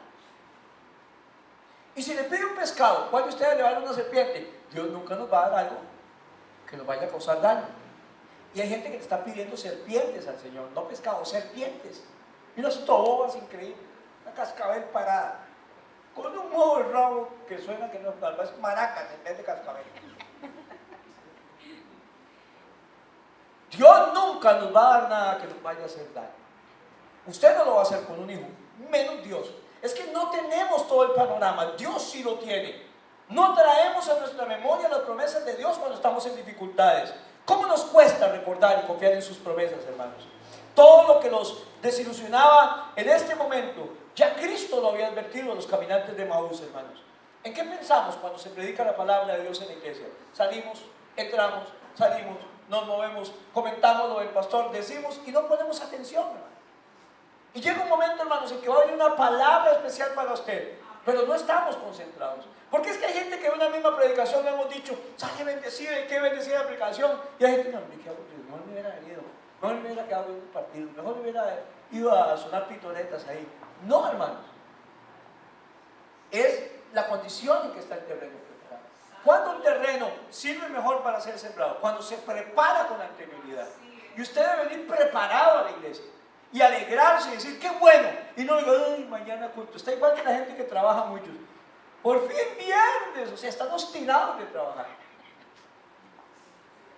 Y si le pide un pescado, ¿cuál de ustedes le va a dar una serpiente? Dios nunca nos va a dar algo que nos vaya a causar daño. Y hay gente que le está pidiendo serpientes al Señor, no pescados, serpientes. Y unas tobas increíbles, una cascabel parada, con un modo de rabo que suena que no es maracas en vez de cascabel. Dios nunca nos va a dar nada que nos vaya a hacer daño. Usted no lo va a hacer con un hijo, menos Dios. Es que no tenemos todo el panorama, Dios sí lo tiene. No traemos a nuestra memoria las promesas de Dios cuando estamos en dificultades. ¿Cómo nos cuesta recordar y confiar en sus promesas, hermanos? Todo lo que los desilusionaba en este momento, ya Cristo lo había advertido a los caminantes de Maús, hermanos. ¿En qué pensamos cuando se predica la palabra de Dios en la iglesia? Salimos, entramos, salimos, nos movemos, comentamos lo del pastor, decimos y no ponemos atención, hermano. Y llega un momento, hermanos, en que va a venir una palabra especial para usted, pero no estamos concentrados. Porque es que hay gente que en una misma predicación le hemos dicho, sale bendecida y qué bendecida la predicación. Y hay gente que no, me quedo aburrido, mejor me hubiera venido, mejor me hubiera quedado en un partido, mejor me hubiera ido a sonar pitonetas ahí. No, hermanos. Es la condición en que está el terreno preparado. ¿Cuándo el terreno sirve mejor para ser sembrado? Cuando se prepara con anterioridad. Y usted debe venir preparado a la iglesia. Y alegrarse y decir, qué bueno. Y no diga, ay, mañana culto. Está igual que la gente que trabaja mucho. Por fin viernes, o sea, están obstinados de trabajar.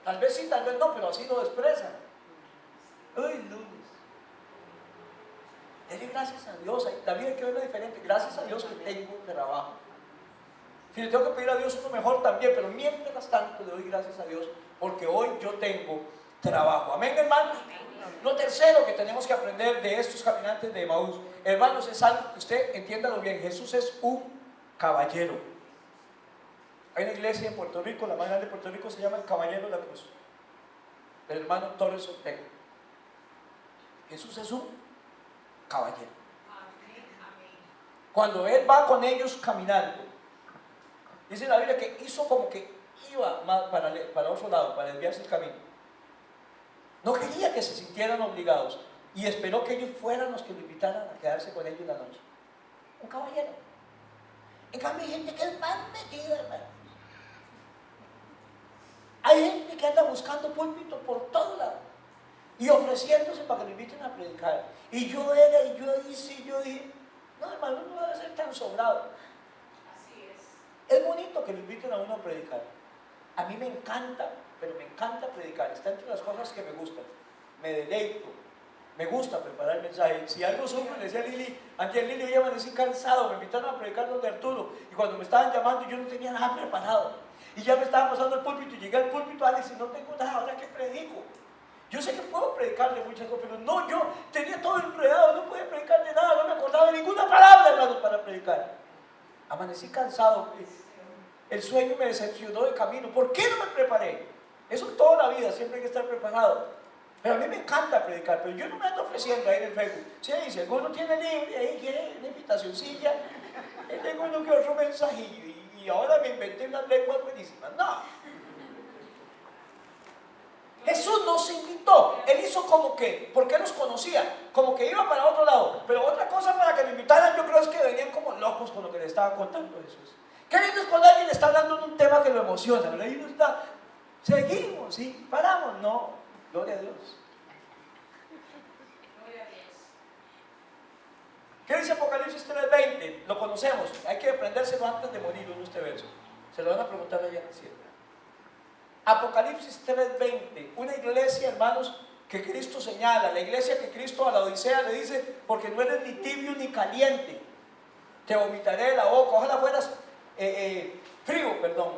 Tal vez sí, tal vez no, pero así lo expresan. Ay, lunes. Dele gracias a Dios. La vida hay que verla diferente. Gracias a Dios que tengo trabajo. Si le tengo que pedir a Dios uno mejor también, pero mientras tanto le doy gracias a Dios porque hoy yo tengo trabajo. Amén, hermanos. Lo tercero que tenemos que aprender de estos caminantes de Emaús, hermanos, es algo que usted entiéndalo bien. Jesús es un caballero. Hay una iglesia en Puerto Rico, la más grande de Puerto Rico, se llama el Caballero de la Cruz, del hermano Torres Ortega. Jesús es un caballero. Cuando él va con ellos caminando, dice la Biblia que hizo como que iba para otro lado, para desviarse el camino. No quería que se sintieran obligados y esperó que ellos fueran los que lo invitaran a quedarse con ellos la noche. Un caballero. En cambio hay gente que es más metida, hermano. Hay gente que anda buscando púlpito por todos lados y ofreciéndose para que lo inviten a predicar. Y yo era, y yo hice, y yo dije, no, hermano, no debe ser tan sobrado. Así es. Es bonito que lo inviten a uno a predicar. A mí me encanta, pero me encanta predicar. Está entre las cosas que me gustan. Me deleito. Me gusta preparar el mensaje. Si algo sufro, le decía a Lili, antes Lili yo amanecí cansado, me invitaron a predicar donde Arturo. Y cuando me estaban llamando yo no tenía nada preparado. Y ya me estaba pasando el púlpito y llegué al púlpito, Alex, y no tengo nada, ahora que predico. Yo sé que puedo predicarle muchas cosas, pero no, yo tenía todo enredado, no podía predicar de nada, no me acordaba de ninguna palabra, hermano, para predicar. Amanecí cansado. El sueño me decepcionó de camino. ¿Por qué no me preparé? Eso toda la vida, siempre hay que estar preparado. Pero a mí me encanta predicar, pero yo no me ando ofreciendo ahí en el Facebook. Sí, si alguno tiene libre, ahí quiere una invitacioncilla, tengo uno que otro mensajillo y ahora me inventé unas lenguas buenísimas. No. Jesús nos invitó, Él hizo como que, porque nos conocía, como que iba para otro lado. Pero otra cosa para que me invitaran, yo creo es que venían como locos con lo que le estaba contando Jesús. Qué lindo es cuando alguien le está hablando de un tema que lo emociona, ¿verdad? Y no está, seguimos, ¿sí? Paramos, no, gloria a Dios. Gloria a Dios. ¿Qué dice Apocalipsis 3:20? Lo conocemos, hay que aprendérselo antes de morir en este verso. Se lo van a preguntar allá en el cielo. Apocalipsis 3:20, una iglesia, hermanos, que Cristo señala, la iglesia que Cristo a la Odisea le dice, porque no eres ni tibio ni caliente, te vomitaré de la boca, ojalá fueras frío, perdón,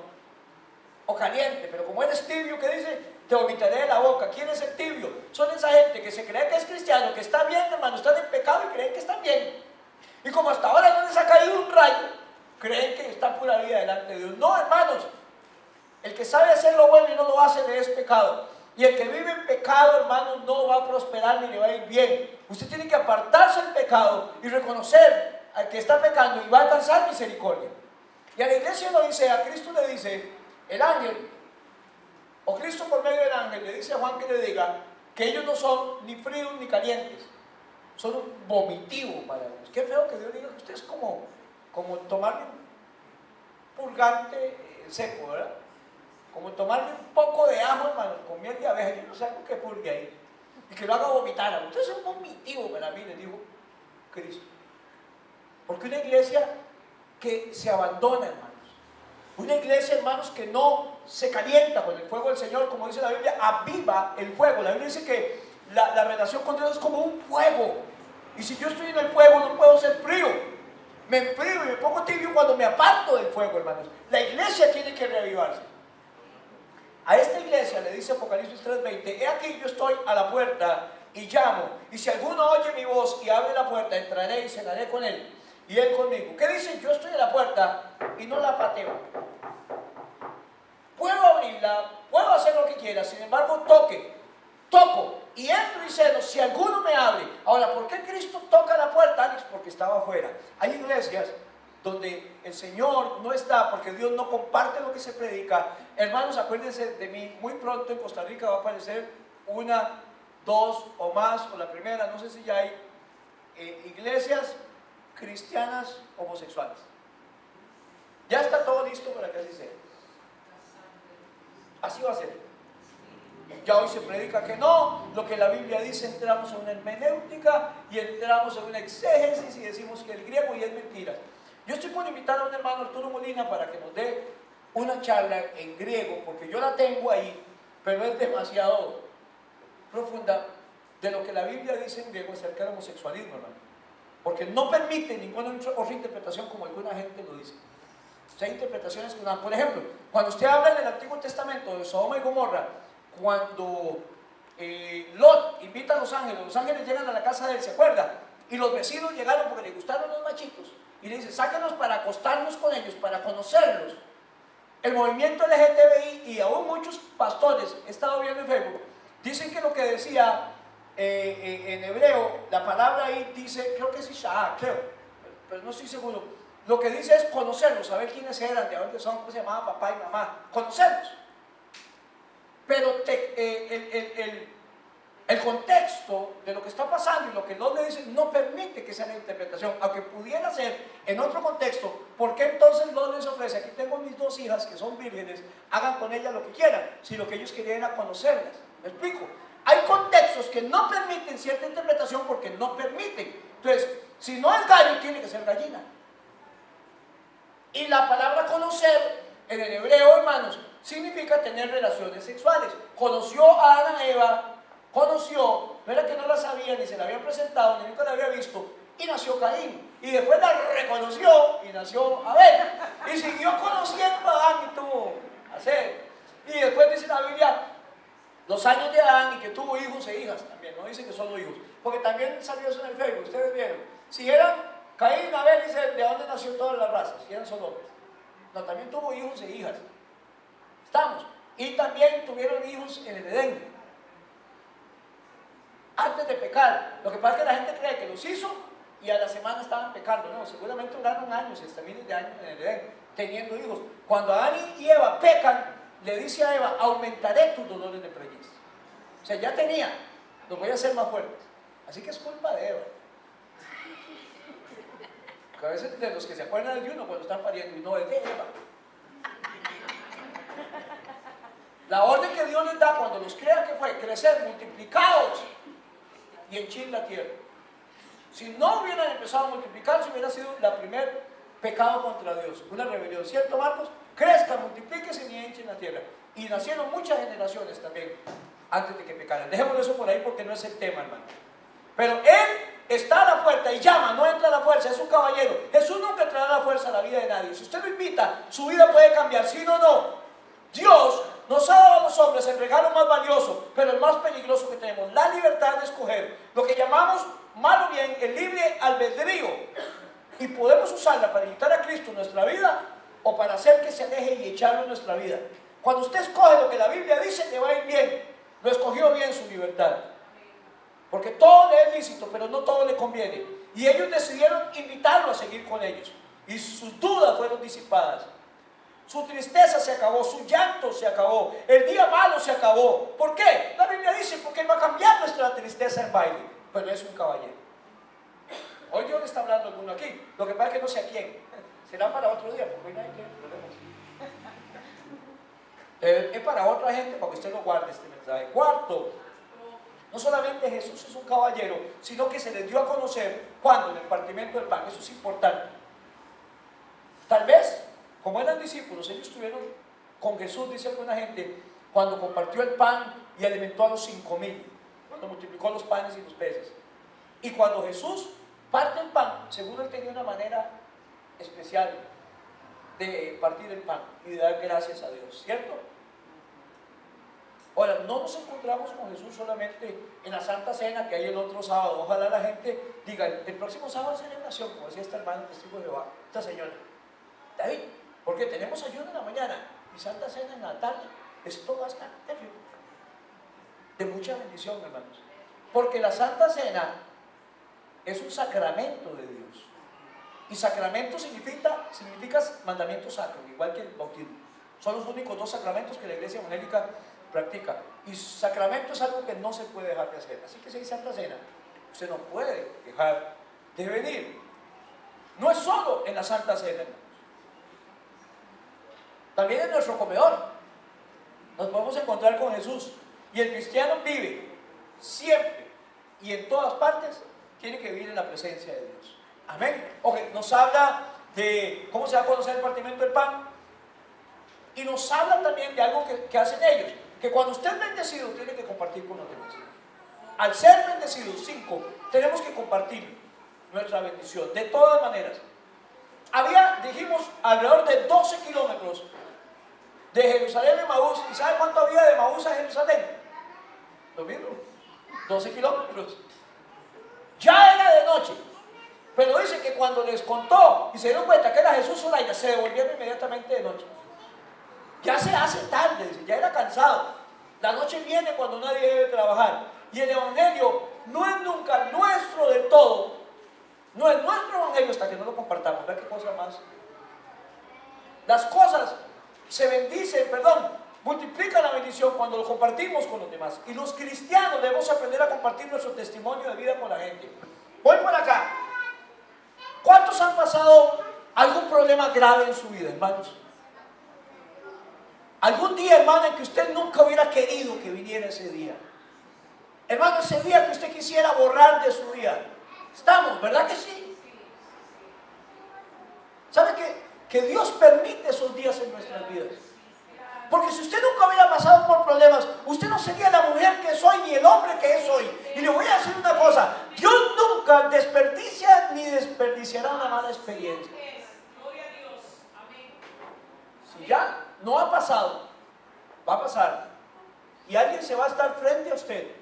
o caliente, pero como eres tibio, ¿qué dice? te vomitaré de la boca. ¿Quién es el tibio? Son esa gente que se cree que es cristiano, que está bien, hermano, están en pecado y creen que están bien. Y como hasta ahora no les ha caído un rayo, creen que está pura vida delante de Dios. No, hermanos, el que sabe hacer lo bueno y no lo hace le es pecado. Y el que vive en pecado, hermanos, no va a prosperar ni le va a ir bien. Usted tiene que apartarse del pecado y reconocer al que está pecando y va a alcanzar misericordia. Y a la iglesia lo dice, a Cristo le dice, el ángel, o Cristo por medio del ángel le dice a Juan que le diga que ellos no son ni fríos ni calientes, son un vomitivo para Dios. Qué feo que Dios diga que usted es como tomarle un purgante seco, ¿verdad? Como tomarle un poco de ajo, hermano, con miel de abeja, yo no sé algo que purgue ahí, y que lo haga vomitar. Usted es un vomitivo para mí, le dijo Cristo. Porque una iglesia que se abandona, hermanos, una iglesia, hermanos, que no se calienta con el fuego del Señor, como dice la Biblia, aviva el fuego. La Biblia dice que la relación con Dios es como un fuego, y si yo estoy en el fuego no puedo ser frío. Me enfrío y me pongo tibio cuando me aparto del fuego, hermanos. La iglesia tiene que reavivarse. A esta iglesia le dice Apocalipsis 3:20, he aquí yo estoy a la puerta y llamo, y si alguno oye mi voz y abre la puerta, entraré y cenaré con él y él conmigo. ¿Qué dice? Yo estoy a la puerta y no la pateo. Puedo abrirla, puedo hacer lo que quiera, sin embargo toco y entro y ceno si alguno me abre. Ahora, ¿por qué Cristo toca la puerta, Alex? Porque estaba afuera. Hay iglesias donde el Señor no está, porque Dios no comparte lo que se predica. Hermanos, acuérdense de mí, muy pronto en Costa Rica va a aparecer una, dos o más, o la primera, no sé si ya hay iglesias cristianas homosexuales. Ya está todo listo para que así sea. Así va a ser. Ya hoy se predica que no, lo que la Biblia dice, entramos en una hermenéutica y entramos en una exégesis y decimos que el griego y es mentira. Yo estoy por invitar a un hermano, Arturo Molina, para que nos dé una charla en griego, porque yo la tengo ahí, pero es demasiado profunda de lo que la Biblia dice en griego acerca del homosexualismo, hermano. Porque no permite ninguna otra interpretación como alguna gente lo dice. Hay interpretaciones que dan. Por ejemplo, cuando usted habla en el Antiguo Testamento de Sodoma y Gomorra, cuando Lot invita a los ángeles llegan a la casa de él, ¿se acuerda? Y los vecinos llegaron porque les gustaron los machitos. Y le dice, sácanos para acostarnos con ellos, para conocerlos. El movimiento LGTBI y aún muchos pastores, he estado viendo en Facebook, dicen que lo que decía en hebreo, la palabra ahí dice, creo que es Isha, creo, pero no estoy seguro. Lo que dice es conocerlos, saber quiénes eran, de dónde son, cómo se llamaba papá y mamá, conocerlos. Pero el contexto de lo que está pasando y lo que Lot le dice no permite que sea la interpretación, aunque pudiera ser en otro contexto. ¿Por qué entonces Lot les ofrece? Aquí tengo mis dos hijas que son vírgenes, hagan con ellas lo que quieran, si lo que ellos querían era conocerlas. ¿Me explico? Hay contextos que no permiten cierta interpretación porque no permiten. Entonces, si no es gallo, tiene que ser gallina. Y la palabra conocer en el hebreo, hermanos, significa tener relaciones sexuales. Conoció a Adán y Eva, conoció, no era que no la sabía ni se la habían presentado, ni nunca la había visto, y nació Caín. Y después la reconoció y nació Abel. Y siguió conociendo a Adán y tuvo a Seth. Y después dice la Biblia los años de Adán y que tuvo hijos e hijas también. No dice que solo hijos, porque también salió eso en el Facebook, ustedes vieron. Si eran Caín, Abel, dice de dónde nació todas las razas, si eran solo hombres. No, también tuvo hijos e hijas. Estamos. Y también tuvieron hijos en el Edén, antes de pecar. Lo que pasa es que la gente cree que los hizo y a la semana estaban pecando. No, seguramente duraron años, hasta miles de años en el Edén, teniendo hijos. Cuando Adán y Eva pecan, le dice a Eva, aumentaré tus dolores de preñez. O sea, ya tenía, los voy a hacer más fuertes. Así que es culpa de Eva. Porque a veces de los que se acuerdan de uno cuando están pariendo y no es de Eva. La orden que Dios les da cuando los crea, que fue crecer, multiplicados y henchir la tierra. Si no hubieran empezado a multiplicarse, hubiera sido el primer pecado contra Dios, una rebelión. ¿Cierto, Marcos? Crezcan, multiplíquense y henchen la tierra. Y nacieron muchas generaciones también antes de que pecaran. Dejémoslo eso por ahí porque no es el tema, hermano. Pero Él está a la puerta y llama, no entra a la fuerza, es un caballero. Jesús nunca entrará a la fuerza a la vida de nadie. Si usted lo invita, su vida puede cambiar, si no, no. Dios nos ha dado a los hombres el regalo más valioso, pero el más peligroso que tenemos, la libertad de escoger, lo que llamamos, mal o bien, el libre albedrío. Y podemos usarla para invitar a Cristo en nuestra vida o para hacer que se aleje y echarlo en nuestra vida. Cuando usted escoge lo que la Biblia dice, le va a ir bien. Lo escogió bien su libertad. Porque todo le es lícito, pero no todo le conviene. Y ellos decidieron invitarlo a seguir con ellos. Y sus dudas fueron disipadas. Su tristeza se acabó, su llanto se acabó, el día malo se acabó. ¿Por qué? La Biblia dice, porque Él va a cambiar nuestra tristeza en baile. Pero es un caballero. Hoy Dios le está hablando a alguno aquí. Lo que pasa es que no sé a quién. Será para otro día, porque hoy nadie tiene problemas. Es para otra gente, para que usted lo guarde este mensaje. Cuarto, no solamente Jesús es un caballero, sino que se les dio a conocer cuando en el partimiento del pan. Eso es importante. Tal vez, como eran discípulos, ellos estuvieron con Jesús, dice alguna gente, cuando compartió el pan y alimentó a los 5,000, cuando multiplicó los panes y los peces. Y cuando Jesús parte el pan, seguro Él tenía una manera especial de partir el pan y de dar gracias a Dios, ¿cierto? Ahora, no nos encontramos con Jesús solamente en la Santa Cena que hay el otro sábado. Ojalá la gente diga, el próximo sábado es celebración, como decía esta hermana testigo de Jehová, esta señora. David, porque tenemos ayuno en la mañana y Santa Cena en la tarde. Esto va a estar de mucha bendición, hermanos. Porque la Santa Cena es un sacramento de Dios. Y sacramento significa mandamiento sacro, igual que el bautismo. Son los únicos 2 sacramentos que la Iglesia evangélica practica. Y sacramento es algo que no se puede dejar de hacer. Así que si hay Santa Cena, usted no puede dejar de venir. No es solo en la Santa Cena, hermanos. También en nuestro comedor nos podemos encontrar con Jesús. Y el cristiano vive siempre y en todas partes, tiene que vivir en la presencia de Dios. Amén. Ok, nos habla de cómo se va a conocer el partimiento del pan. Y nos habla también de algo que hacen ellos. Que cuando usted es bendecido, tiene que compartir con los demás. Al ser bendecidos, 5, tenemos que compartir nuestra bendición. De todas maneras. Había, dijimos, alrededor de 12 kilómetros de Jerusalén a Emaús. ¿Y sabe cuánto había de Emaús a Jerusalén? Lo mismo, 12 kilómetros. Ya era de noche. Pero dice que cuando les contó y se dieron cuenta que era Jesús Olaya, se devolvieron inmediatamente de noche. Ya se hace tarde, dice, ya era cansado. La noche viene cuando nadie debe trabajar. Y el evangelio no es nunca nuestro del todo. No es nuestro evangelio hasta que no lo compartamos. ¿Ve qué cosa más? Las cosas se bendicen, multiplican la bendición cuando lo compartimos con los demás. Y los cristianos debemos aprender a compartir nuestro testimonio de vida con la gente. Voy por acá. ¿Cuántos han pasado algún problema grave en su vida, hermanos? Algún día, hermano, en que usted nunca hubiera querido que viniera ese día. Hermano, ese día que usted quisiera borrar de su vida. Estamos, ¿verdad que sí? ¿Sabe qué? Que Dios permite esos días en nuestras vidas. Porque si usted nunca hubiera pasado por problemas, usted no sería la mujer que soy ni el hombre que es hoy. Y le voy a decir una cosa, Dios nunca desperdicia ni desperdiciará una mala experiencia. Si ya no ha pasado, va a pasar. Y alguien se va a estar frente a usted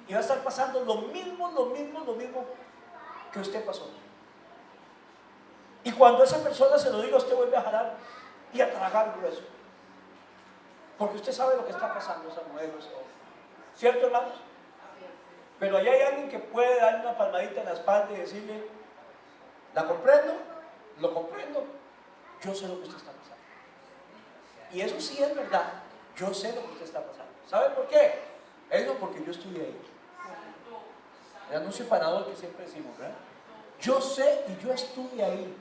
y va a estar pasando lo mismo que usted pasó. Y cuando esa persona se lo diga, usted vuelve a jalar y a tragar grueso. Porque usted sabe lo que está pasando esa mujer o ese hombre. ¿Cierto, hermanos? Pero allá hay alguien que puede darle una palmadita en la espalda y decirle, la comprendo, lo comprendo, yo sé lo que usted está pasando. Y eso sí es verdad, yo sé lo que usted está pasando. ¿Sabe por qué? Es porque yo estuve ahí. El anuncio panador que siempre decimos, ¿verdad? Yo sé y yo estuve ahí.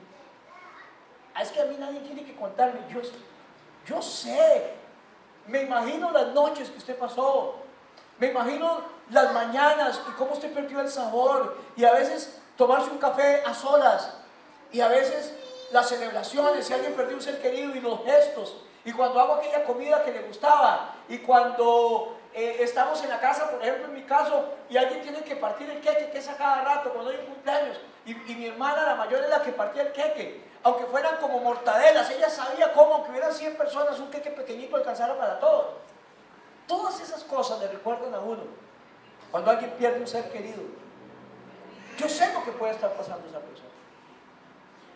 Es que a mí nadie tiene que contarme, yo sé. Me imagino las noches que usted pasó, me imagino las mañanas y cómo usted perdió el sabor, y a veces tomarse un café a solas, y a veces las celebraciones, si alguien perdió un ser querido y los gestos, Y cuando hago aquella comida que le gustaba, y cuando estamos en la casa, por ejemplo en mi caso, y alguien tiene que partir el queque, que es a cada rato, cuando hay un cumpleaños, y mi hermana, la mayor, es la que partía el queque, aunque fueran como mortadelas, ella sabía cómo, aunque hubieran 100 personas, un queque pequeñito alcanzara para todos. Todas esas cosas le recuerdan a uno cuando alguien pierde un ser querido. Yo sé lo que puede estar pasando esa persona.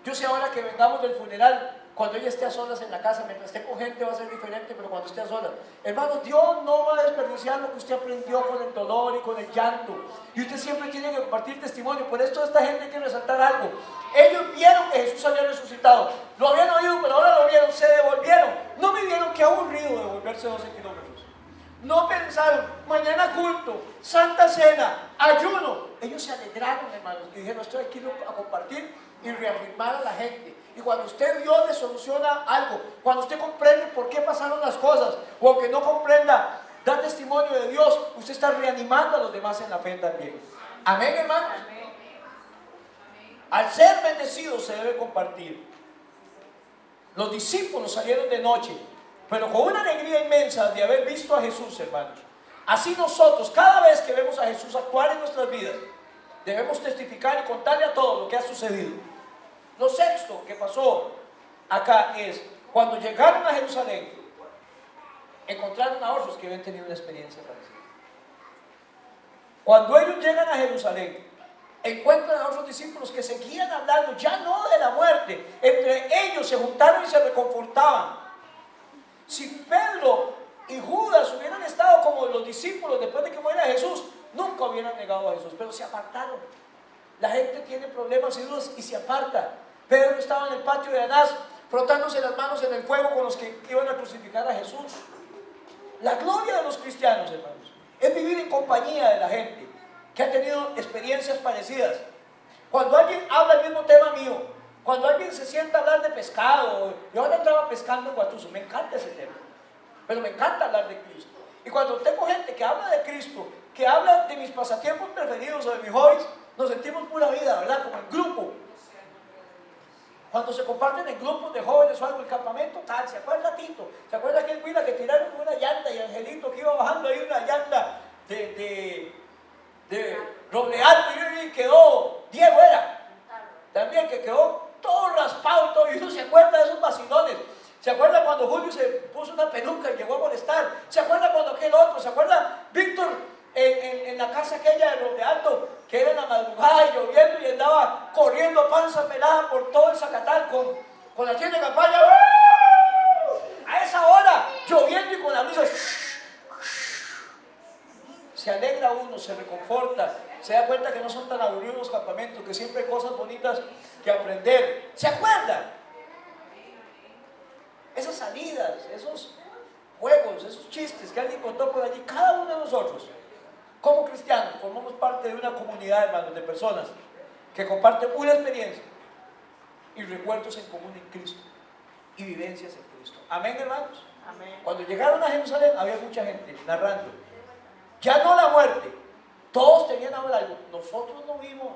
Yo sé ahora que vengamos del funeral, cuando ella esté a solas en la casa, mientras esté con gente va a ser diferente, pero cuando esté a solas, hermano, Dios no va a desperdiciar lo que usted aprendió con el dolor y con el llanto. Y usted siempre tiene que compartir testimonio. Por esto esta gente hay que resaltar algo. Ellos vieron que Jesús había resucitado. Lo habían oído, pero ahora lo vieron, se devolvieron. No me vieron, qué aburrido devolverse 12 kilómetros. No pensaron, mañana culto, Santa Cena, ayuno. Ellos se alegraron, hermanos, y dijeron, estoy aquí a compartir y reafirmar a la gente. Y cuando usted Dios le soluciona algo, cuando usted comprende por qué pasaron las cosas, o aunque no comprenda, da testimonio de Dios, usted está reanimando a los demás en la fe también. Amén, hermanos. Al ser bendecidos se debe compartir. Los discípulos salieron de noche, pero con una alegría inmensa de haber visto a Jesús, hermanos. Así nosotros, cada vez que vemos a Jesús actuar en nuestras vidas, debemos testificar y contarle a todos lo que ha sucedido. Lo sexto que pasó acá es, cuando llegaron a Jerusalén, encontraron a otros que habían tenido una experiencia parecida. Cuando ellos llegan a Jerusalén, encuentran a otros discípulos que seguían hablando, ya no de la muerte. Entre ellos se juntaron y se reconfortaban. Si Pedro y Judas hubieran estado como los discípulos después de que muera Jesús, nunca hubieran negado a Jesús, pero se apartaron. La gente tiene problemas y dudas y se aparta. Pedro estaba en el patio de Anás, frotándose las manos en el fuego con los que iban a crucificar a Jesús. La gloria de los cristianos, hermanos, es vivir en compañía de la gente que ha tenido experiencias parecidas. Cuando alguien habla el mismo tema mío, cuando alguien se sienta a hablar de pescado, yo ahora estaba pescando en Guatuso, me encanta ese tema, pero me encanta hablar de Cristo. Y cuando tengo gente que habla de Cristo, que habla de mis pasatiempos preferidos o de mis hobbies, nos sentimos pura vida, ¿verdad? Como en grupo. Cuando se comparten en grupos de jóvenes o algo, el campamento tal, ¿se acuerda Tito? ¿Se acuerda aquel Huila que tiraron una llanta y Angelito que iba bajando ahí una llanta de roble alto y quedó, Diego era, también que quedó todo raspado y todo, y uno se acuerda de esos vacilones. ¿Se acuerda cuando Julio se puso una peluca y llegó a molestar? ¿Se acuerda cuando aquel otro? ¿Se acuerda Víctor en la casa aquella de Roble Alto, que era en la madrugada y lloviendo y andaba corriendo a panza pelada por todo el Zacatán con la tienda de campaña? A esa hora, lloviendo y con la brisa, se alegra uno, se reconforta, se da cuenta que no son tan aburridos los campamentos, que siempre hay cosas bonitas que aprender. ¿Se acuerdan? Esas salidas, esos juegos, esos chistes que alguien contó por allí, cada uno de nosotros, como cristianos, formamos parte de una comunidad, hermanos, de personas que comparten una experiencia y recuerdos en común en Cristo y vivencias en Cristo. Amén, hermanos. Amén. Cuando llegaron a Jerusalén había mucha gente narrando, ya no la muerte, todos tenían ahora algo, nosotros no vimos.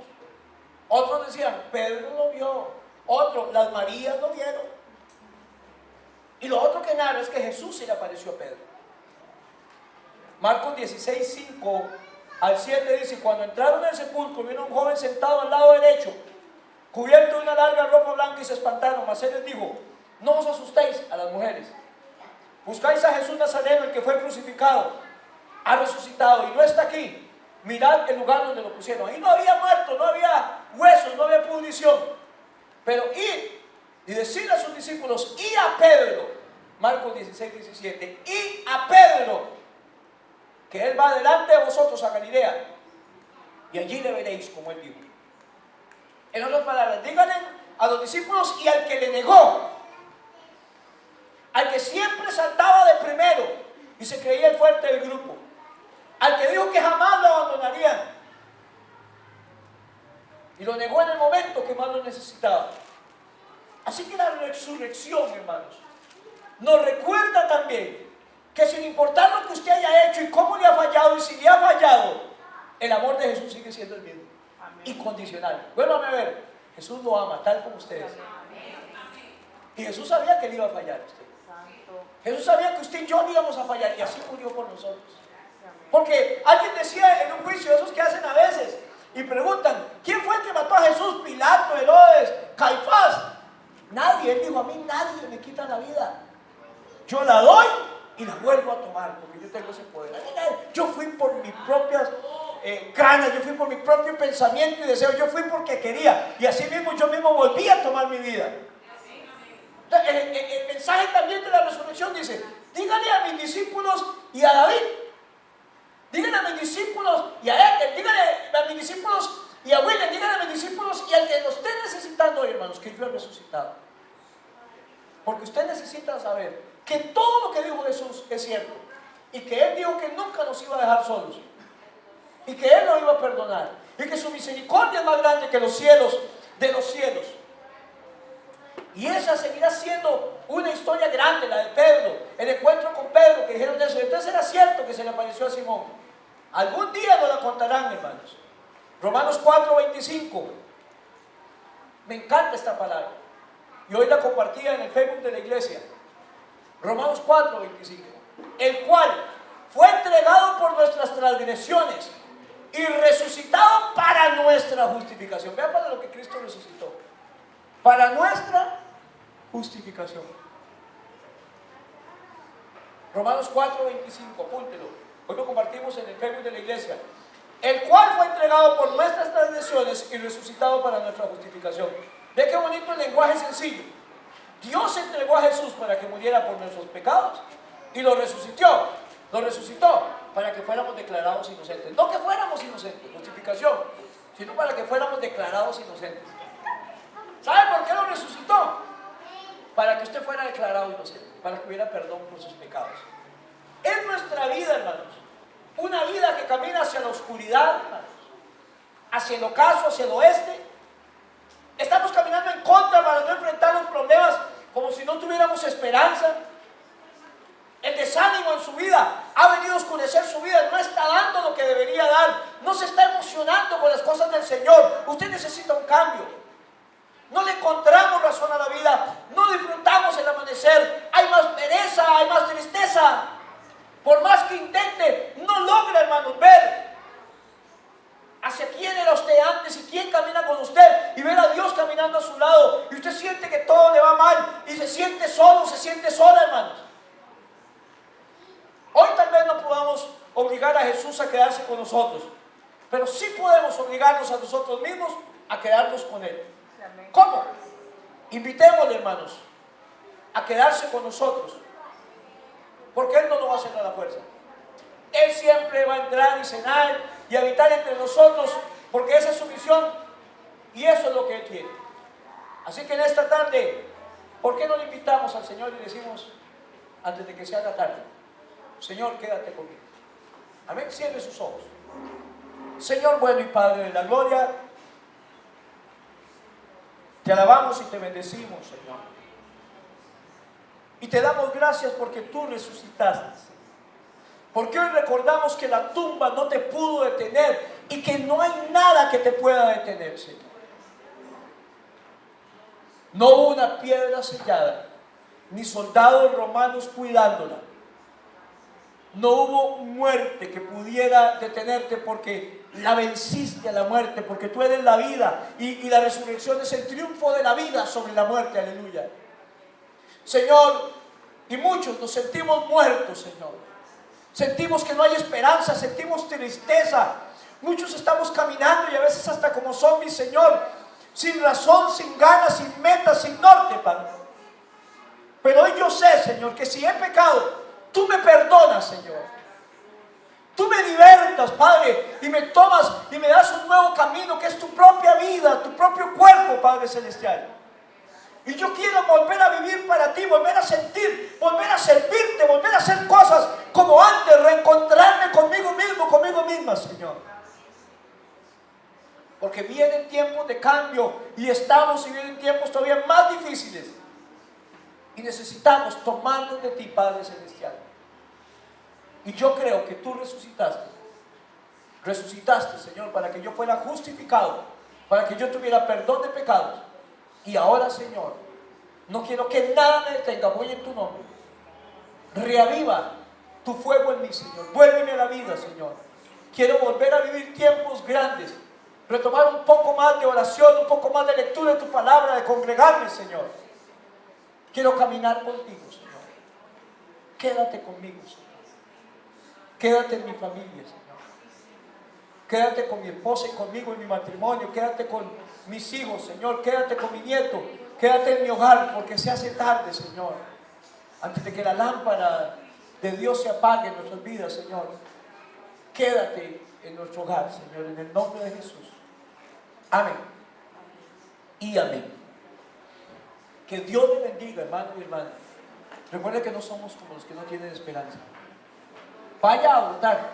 Otros decían, Pedro lo vio, otros, las Marías lo vieron. Y lo otro que narra es que Jesús se le apareció a Pedro. Marcos 16, 5 al 7 dice, cuando entraron en el sepulcro, vino un joven sentado al lado derecho, cubierto de una larga ropa blanca, y se espantaron. Mas él les dijo, no os asustéis, a las mujeres. Buscáis a Jesús Nazareno, el que fue crucificado. Ha resucitado y no está aquí. Mirad el lugar donde lo pusieron. Ahí no había muerto, no había huesos, no había pudrición. Pero id y decirle a sus discípulos, y a Pedro, Marcos 16, 17, y a Pedro, que él va delante de vosotros a Galilea, y allí le veréis, como él dijo. En otras palabras, díganle a los discípulos y al que le negó, al que siempre saltaba de primero y se creía el fuerte del grupo, al que dijo que jamás lo abandonarían y lo negó en el momento que más lo necesitaba. Así que la resurrección, hermanos, nos recuerda también que sin importar lo que usted haya hecho y cómo le ha fallado y si le ha fallado, el amor de Jesús sigue siendo el mismo. Amén. Incondicional. Vuélvame a ver, Jesús lo ama tal como ustedes. Y Jesús sabía que le iba a fallar a usted. Jesús sabía que usted y yo no íbamos a fallar y así murió por nosotros. Porque alguien decía en un juicio, esos que hacen a veces, y preguntan, ¿quién fue el que mató a Jesús? Pilato, Herodes, Caifás. Nadie. Él dijo, a mí nadie me quita la vida. Yo la doy y la vuelvo a tomar, porque yo tengo ese poder. Yo fui por mis propias ganas, yo fui por mi propio pensamiento y deseo, yo fui porque quería. Y así mismo yo mismo volví a tomar mi vida. El mensaje también de la resurrección dice, díganle a mis discípulos y a David, díganle a mis discípulos y a él, díganle a mis discípulos y a William, díganle a mis discípulos y al que lo esté necesitando hoy, hermanos, que yo he resucitado. Porque usted necesita saber que todo lo que dijo Jesús es cierto y que Él dijo que nunca nos iba a dejar solos y que Él nos iba a perdonar y que su misericordia es más grande que los cielos de los cielos. Y esa seguirá siendo una historia grande, la de Pedro, el encuentro con Pedro, que dijeron eso. Entonces era cierto que se le apareció a Simón. Algún día nos la contarán, hermanos. Romanos 4:25. Me encanta esta palabra. Y hoy la compartía en el Facebook de la iglesia. Romanos 4:25. El cual fue entregado por nuestras transgresiones y resucitado para nuestra justificación. Vean para lo que Cristo resucitó. Para nuestra justificación. Romanos 4:25, apúntelo. Hoy lo compartimos en el Facebook de la iglesia. El cual fue entregado por nuestras transgresiones y resucitado para nuestra justificación. Ve qué bonito el lenguaje sencillo. Dios entregó a Jesús para que muriera por nuestros pecados y lo resucitó. Lo resucitó para que fuéramos declarados inocentes. No que fuéramos inocentes, justificación, sino para que fuéramos declarados inocentes. ¿Sabe por qué lo resucitó? Para que usted fuera declarado inocente, para que hubiera perdón por sus pecados. Es nuestra vida, hermanos, una vida que camina hacia la oscuridad, hermanos, hacia el ocaso, hacia el oeste. Estamos caminando en contra para no enfrentar los problemas como si no tuviéramos esperanza. El desánimo en su vida ha venido a oscurecer su vida, no está dando lo que debería dar, no se está emocionando con las cosas del Señor. Usted necesita un cambio. No le encontramos razón a la vida, no disfrutamos el amanecer, hay más pereza, hay más tristeza. Por más que intente, no logra, hermanos, ver hacia quién era usted antes y quién camina con usted y ver a Dios caminando a su lado. Y usted siente que todo le va mal y se siente solo, se siente sola, hermanos. Hoy tal vez no podamos obligar a Jesús a quedarse con nosotros, pero sí podemos obligarnos a nosotros mismos a quedarnos con Él. ¿Cómo? Invitémosle, hermanos, a quedarse con nosotros, porque Él no lo va a hacer a la fuerza. Él siempre va a entrar y cenar y habitar entre nosotros, porque esa es su misión y eso es lo que Él quiere. Así que en esta tarde, ¿por qué no le invitamos al Señor y decimos, antes de que se haga tarde, Señor, quédate conmigo? Amén. Cierre sus ojos. Señor bueno y Padre de la gloria, te alabamos y te bendecimos, Señor. Y te damos gracias porque tú resucitaste. Porque hoy recordamos que la tumba no te pudo detener y que no hay nada que te pueda detener, Señor. No hubo una piedra sellada, ni soldados romanos cuidándola. No hubo muerte que pudiera detenerte porque la venciste a la muerte, porque tú eres la vida y la resurrección es el triunfo de la vida sobre la muerte, aleluya. Señor, y muchos nos sentimos muertos, Señor. Sentimos que no hay esperanza, sentimos tristeza. Muchos estamos caminando y a veces hasta como zombies, Señor, sin razón, sin ganas, sin metas, sin norte, Padre. Pero hoy yo sé, Señor, que si he pecado, tú me perdonas, Señor. Tú me libertas, Padre, y me tomas y me das un nuevo camino que es tu propia vida, tu propio cuerpo, Padre Celestial. Y yo quiero volver a vivir para ti, volver a sentir, volver a servirte, volver a hacer cosas como antes, reencontrarme conmigo mismo, conmigo misma, Señor. Porque vienen tiempos de cambio y estamos y vienen tiempos todavía más difíciles. Y necesitamos tomarnos de ti, Padre Celestial. Y yo creo que tú resucitaste. Resucitaste, Señor, para que yo fuera justificado, para que yo tuviera perdón de pecados. Y ahora, Señor, no quiero que nada me detenga. Voy en tu nombre. Reaviva tu fuego en mí, Señor. Vuélveme a la vida, Señor. Quiero volver a vivir tiempos grandes. Retomar un poco más de oración, un poco más de lectura de tu palabra, de congregarme, Señor. Quiero caminar contigo, Señor. Quédate conmigo, Señor. Quédate en mi familia, Señor. Quédate con mi esposa y conmigo en mi matrimonio. Quédate con mis hijos, Señor. Quédate con mi nieto. Quédate en mi hogar, porque se hace tarde, Señor. Antes de que la lámpara de Dios se apague en nuestras vidas, Señor. Quédate en nuestro hogar, Señor, en el nombre de Jesús. Amén. Y amén. Que Dios le bendiga, hermano y hermana. Recuerde que no somos como los que no tienen esperanza. Vaya a votar.